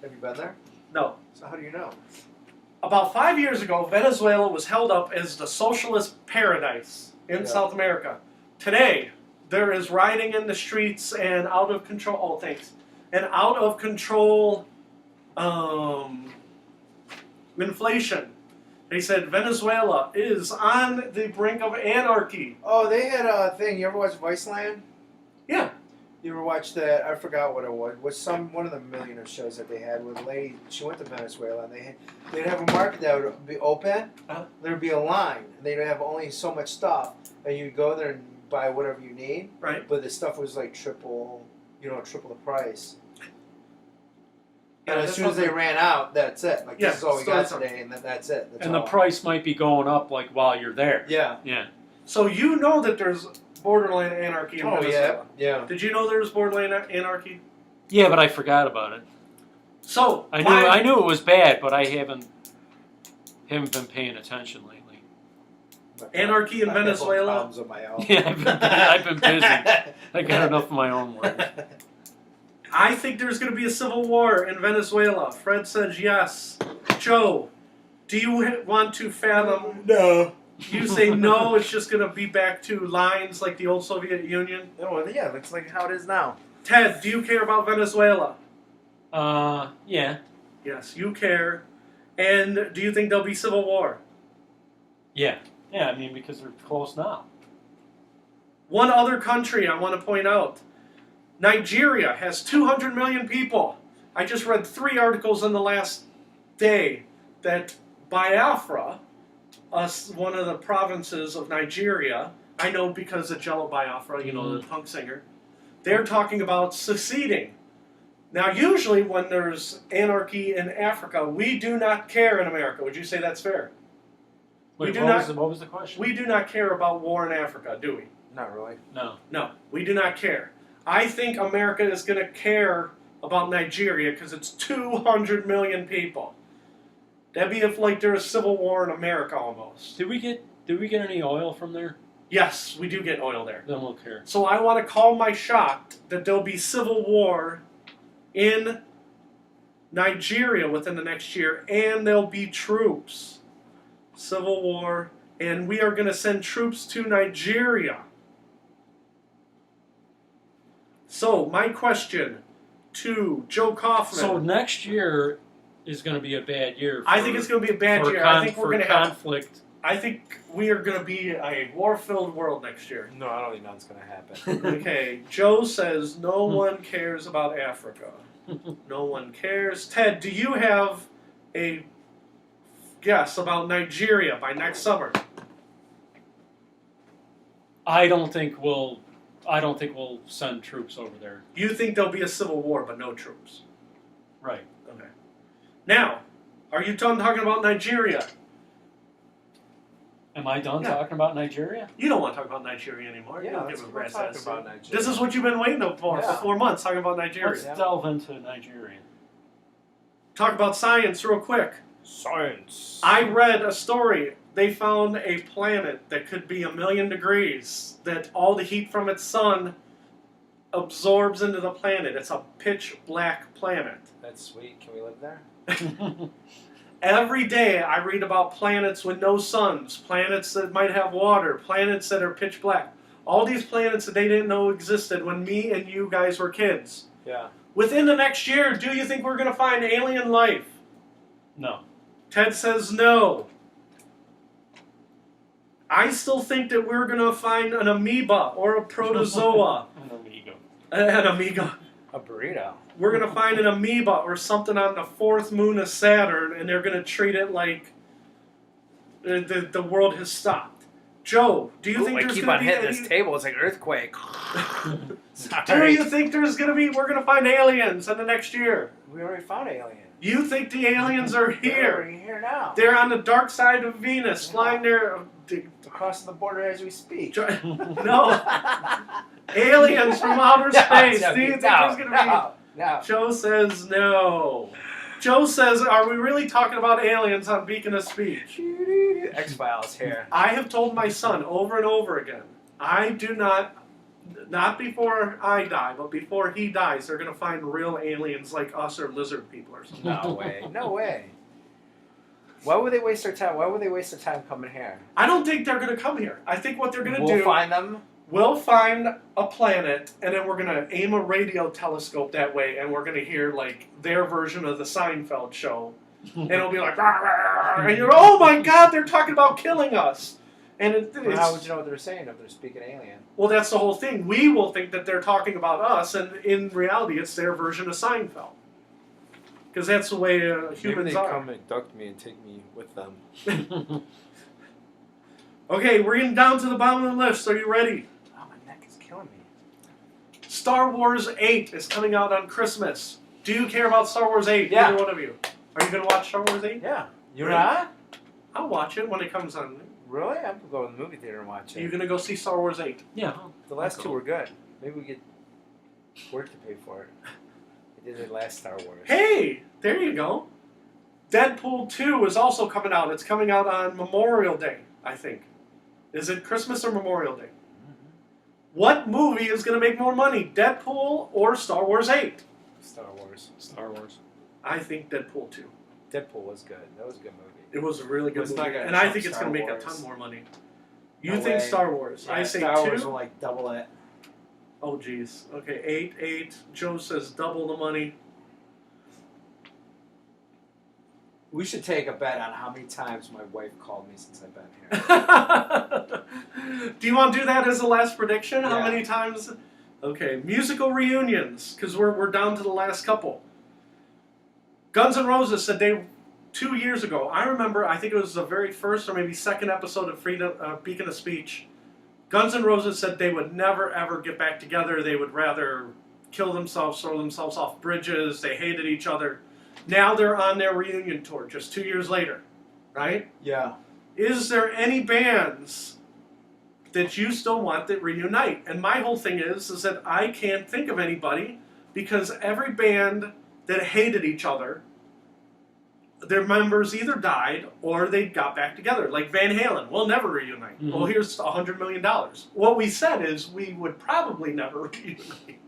Have you been there? No. So how do you know? About 5 years ago, Venezuela was held up as the socialist paradise in South America. Today, there is rioting in the streets and out of control. Oh, thanks. And out of control inflation. They said Venezuela is on the brink of anarchy. Oh, they had a thing. You ever watch Viceland? Yeah. You ever watch that? I forgot what it was. It was one of the millionaire shows that they had with a lady. She went to Venezuela and they'd have a market that would be open. There'd be a line. And they'd have only so much stuff, and you'd go there and buy whatever you need. Right. But the stuff was like triple the price. Yeah, And as soon as they ran out, that's it. Like, this is all we got today, and that's it. That's And all. the price might be going up like while you're there. Yeah. Yeah. So you know that there's borderline anarchy in Venezuela. Yeah. Did you know there was borderline anarchy? Yeah, but I forgot about it. So I knew it was bad, but I haven't been paying attention lately. Anarchy in I have Venezuela? problems of my own. Yeah, I've been busy. I got enough of my own worries. I think there's going to be a civil war in Venezuela. Fred says yes. Joe, do you want to fathom? No. You say no, it's just going to be back to lines like the old Soviet Union? Oh, yeah, looks like how it is now. Ted, do you care about Venezuela? Yeah. Yes, you care. And do you think there'll be civil war? Yeah. Yeah, I mean, because they're close now. One other country I want to point out. Nigeria has 200 million people. I just read 3 articles in the last day that Biafra, one of the provinces of Nigeria, I know because of Jello Biafra, you know, the punk singer, they're talking about seceding. Now, usually when there's anarchy in Africa, we do not care in America. Would you say that's fair? Wait, what was the question? We do not care about war in Africa, do we? Not really. No. No, we do not care. I think America is going to care about Nigeria because it's 200 million people. That'd be if like there was civil war in America almost. Did we get any oil from there? Yes, we do get oil there. Then we'll care. So I want to call my shot that there'll be civil war in Nigeria within the next year, and there'll be troops. Civil war, and we are going to send troops to Nigeria. So, my question to Joe Kaufman. So next year is going to be a bad year. I think it's going to be a bad year. I think we're going to have conflict. I think we are going to be a war-filled world next year. No, I don't think nothing's going to happen. Okay, Joe says no one cares about Africa. No one cares. Ted, do you have a guess about Nigeria by next summer? I don't think we'll send troops over there. You think there'll be a civil war, but no troops. Right. Okay. Now, are you done talking about Nigeria? Am I done talking about Nigeria? You don't want to talk about Nigeria anymore. Yeah, you don't let's give a go rat's talk ass. about Nigeria. This is what you've been waiting for 4 months, talking about Nigeria. Let's delve into Nigeria. Talk about science real quick. Science. I read a story. They found a planet that could be 1,000,000 degrees, that all the heat from its sun absorbs into the planet. It's a pitch black planet. That's sweet. Can we live there? Every day I read about planets with no suns, planets that might have water, planets that are pitch black. All these planets that they didn't know existed when me and you guys were kids. Yeah. Within the next year, do you think we're going to find alien life? No. Ted says no. I still think that we're going to find an amoeba or a protozoa. An amigo. An amoeba. A burrito. We're going to find an amoeba or something on the fourth moon of Saturn, and they're going to treat it like the world has stopped. Joe, do you think I there's keep going on to be hitting this table. It's like an earthquake. Do you think there's going to be? We're going to find aliens in the next year. We already found aliens. You think the aliens are They're here? already here now. They're on the dark side of Venus, flying there. They're crossing the border as we speak. No, aliens from outer space. Do you think there's going to be? No. Joe says no. Joe says, are we really talking about aliens on Beacon of Speech? X-Files here. I have told my son over and over again, I do not before I die, but before he dies, they're going to find real aliens like us or lizard people or something. No way. No way. Why would they waste their time? Why would they waste their time coming here? I don't think they're going to come here. I think what they're going to do... We'll find them. We'll find a planet, and then we're going to aim a radio telescope that way, and we're going to hear, like, their version of the Seinfeld show. And it'll be like, "Rah, rah," and you're, oh my God, they're talking about killing us. And Well, how would you know what they're saying if they're speaking alien? Well, that's the whole thing. We will think that they're talking about us, and in reality, it's their version of Seinfeld. Because that's the way humans Maybe they are. come and abduct me and take me with them. Okay, we're getting down to the bottom of the list. Are you ready? Oh, my neck is killing me. Star Wars 8 is coming out on Christmas. Do you care about Star Wars 8? Yeah. Either one of you. Are you going to watch Star Wars 8? Yeah. You're Really? not? I'll watch it when it comes on. Really? I'm going to go to the movie theater and watch Are it. you going to go see Star Wars 8? Yeah. The last two were good. Maybe we get work to pay for it. They did the last Star Wars. Hey, there you go. Deadpool 2 is also coming out. It's coming out on Memorial Day, I think. Is it Christmas or Memorial Day? What movie is going to make more money, Deadpool or Star Wars 8? Star Wars. Star Wars. I think Deadpool 2. Deadpool was good. That was a good movie. It was a really good It's not movie, gonna and I trump think it's Star going to make a Wars. ton more money. You No think way. Star Wars? Yeah, I say Star 2. Wars will like double it. Oh, geez. Okay, 8. Joe says double the money. We should take a bet on how many times my wife called me since I've been here. Do you want to do that as the last prediction? How Yeah. many times? Okay, musical reunions, because we're down to the last couple. Guns N' Roses said 2 years ago, I remember, I think it was the very first or maybe second episode of Beacon of Speech, Guns N' Roses said they would never ever get back together. They would rather kill themselves, throw themselves off bridges. They hated each other. Now they're on their reunion tour just 2 years later, right? Yeah. Is there any bands that you still want that reunite? And my whole thing is that I can't think of anybody because every band that hated each other, their members either died or they got back together. Like Van Halen, we'll never reunite. Mm-hmm. Well, here's $100 million. What we said is we would probably never reunite.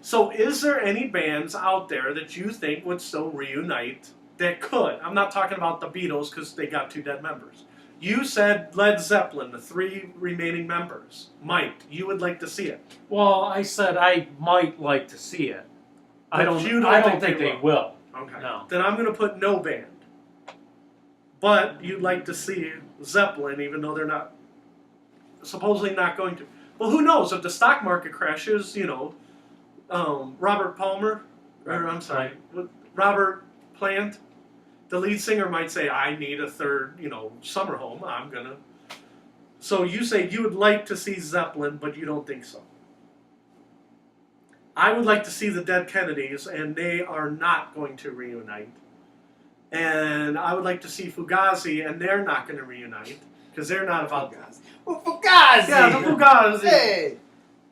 So is there any bands out there that you think would still reunite that could? I'm not talking about the Beatles because they got 2 dead members. You said Led Zeppelin, the 3 remaining members. Mike, you would like to see it. Well, I said I might like to see it. I But don't. you don't I don't think think they they will. Okay. No. Then I'm going to put no band. But you'd like to see Zeppelin, even though they're not, supposedly not going to. Well, who knows? If the stock market crashes, you know, Robert Palmer, or I'm sorry, Robert Plant, the lead singer might say, I need a third, summer home. I'm going to. So you say you would like to see Zeppelin, but you don't think so. I would like to see the Dead Kennedys, and they are not going to reunite. And I would like to see Fugazi, and they're not going to reunite, because they're not about... Fugazi! Yeah, Yeah, the Fugazi! Hey!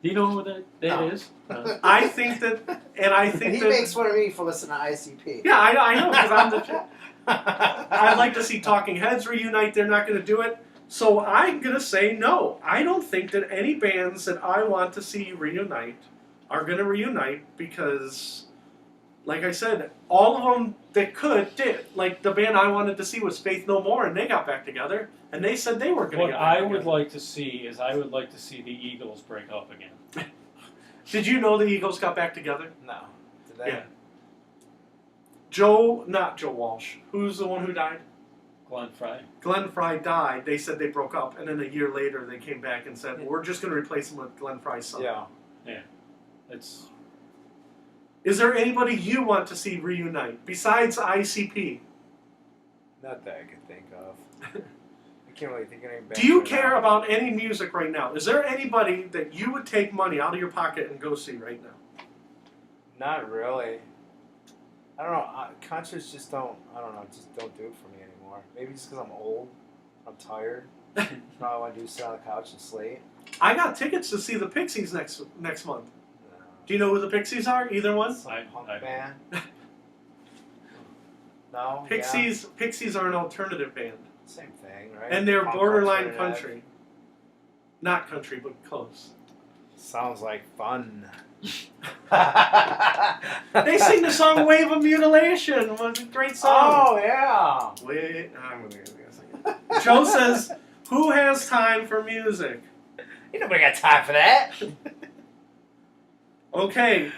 Do you know who that No. is? No. I think that, and I think He that. makes fun of me for listening to ICP. Yeah, I know, because I'm the. I'd like to see Talking Heads reunite. They're not going to do it. So I'm going to say no. I don't think that any bands that I want to see reunite are going to reunite because, like I said, all of them that could did. Like the band I wanted to see was Faith No More, and they got back together, and they said they were going to What get back I would together. like to see is I would like to see the Eagles break up again. Did you know the Eagles got back together? No. Did they? Yeah. Not Joe Walsh. Who's the one who died? Glenn Frey. Glenn Frey died. They said they broke up, and then a year later they came back and said, well, "We're just going to replace him with Glenn Frey's son." Yeah. It's Is there anybody you want to see reunite besides ICP? Not that I could think of. I can't really think of any. Do you care about any music right now? Is there anybody that you would take money out of your pocket and go see right now? Not really. I don't know. Concerts just don't. I don't know. Just don't do it for me anymore. Maybe just because I'm old. I'm tired. All I want to do is sit on the couch and slate. I got tickets to see the Pixies next month. No. Do you know who the Pixies are? Either one? Some punk I- band. No. Pixies are an alternative band. Yeah. Same thing, right? And they're Punk borderline alternative. country. Not country, but close. Sounds like fun. They sing the song Wave of Mutilation. It was a great song. Oh yeah. Wait, I'm going to sing it. Joe says, who has time for music? Ain't nobody got time for that. Okay,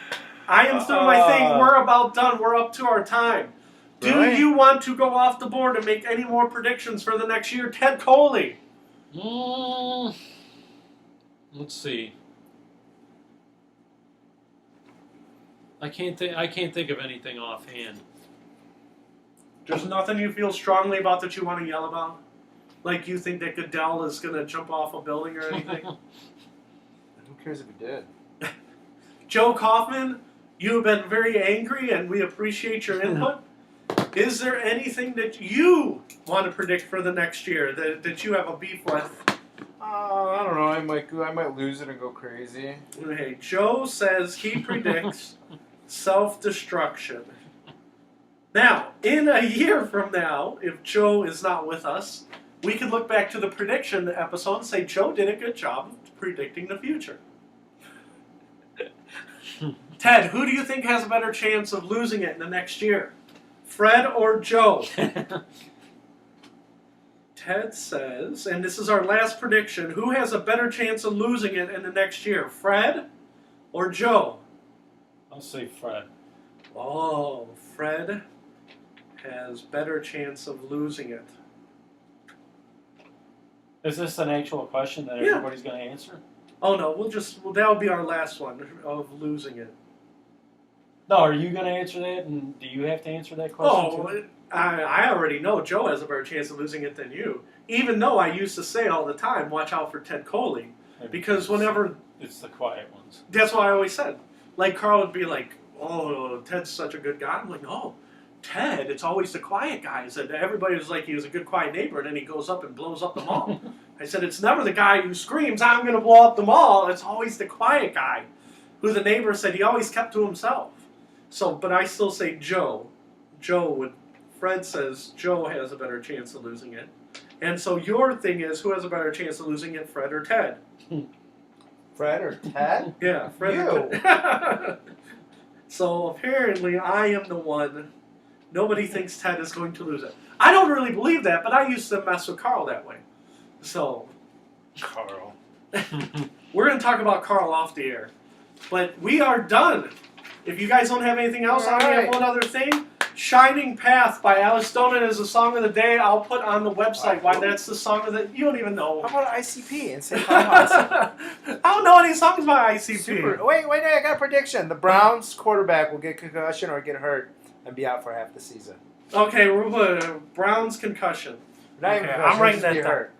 I am through my thing. We're about done. We're up to our time. Do Really? you want to go off the board and make any more predictions for the next year? Ted Coley. Let's see. I can't think of anything offhand. There's nothing you feel strongly about that you want to yell about? Like you think that Goodell is going to jump off a building or anything? Who cares if he did? Joe Kaufman, you have been very angry and we appreciate your input. Is there anything that you want to predict for the next year that you have a beef with? I don't know. I might lose it and go crazy. Hey, Joe says he predicts self-destruction. Now, in a year from now, if Joe is not with us, we could look back to the prediction episode and say Joe did a good job of predicting the future. Ted, who do you think has a better chance of losing it in the next year? Fred or Joe? Ted says, and this is our last prediction, who has a better chance of losing it in the next year? Fred or Joe? I'll say Fred. Oh, Fred has better chance of losing it. Is this an actual question that Yeah. everybody's going to answer? Oh no, that'll be our last one of losing it. No, are you going to answer that? And do you have to answer that question too? I already know Joe has a better chance of losing it than you. Even though I used to say all the time, watch out for Ted Coley. Because whenever... It's the quiet ones. That's what I always said. Like, Carl would be like, oh, Ted's such a good guy. I'm like, no, Ted, it's always the quiet guy. And everybody was like, he was a good quiet neighbor, and then he goes up and blows up the mall. I said, it's never the guy who screams, I'm going to blow up the mall. It's always the quiet guy, who the neighbor said he always kept to himself. So, but I still say Joe. Fred says Joe has a better chance of losing it. And so your thing is, who has a better chance of losing it, Fred or Ted? Fred or Ted? Yeah, Fred or Ted. So apparently I am the one. Nobody thinks Ted is going to lose it. I don't really believe that, but I used to mess with Carl that way. So, Carl. we're going to talk about Carl off the air. But we are done. If you guys don't have anything else, I only have one other thing. Shining Path by Alice Stoneman is the song of the day. I'll put on the website why that's the song of the... You don't even know. How about ICP and say Farmhouse? I don't know any songs by ICP. Super. Wait, I got a prediction. The Browns quarterback will get concussion or get hurt and be out for half the season. Okay, we're Browns concussion. Not even Okay, concussion, I'm writing just that get down. hurt.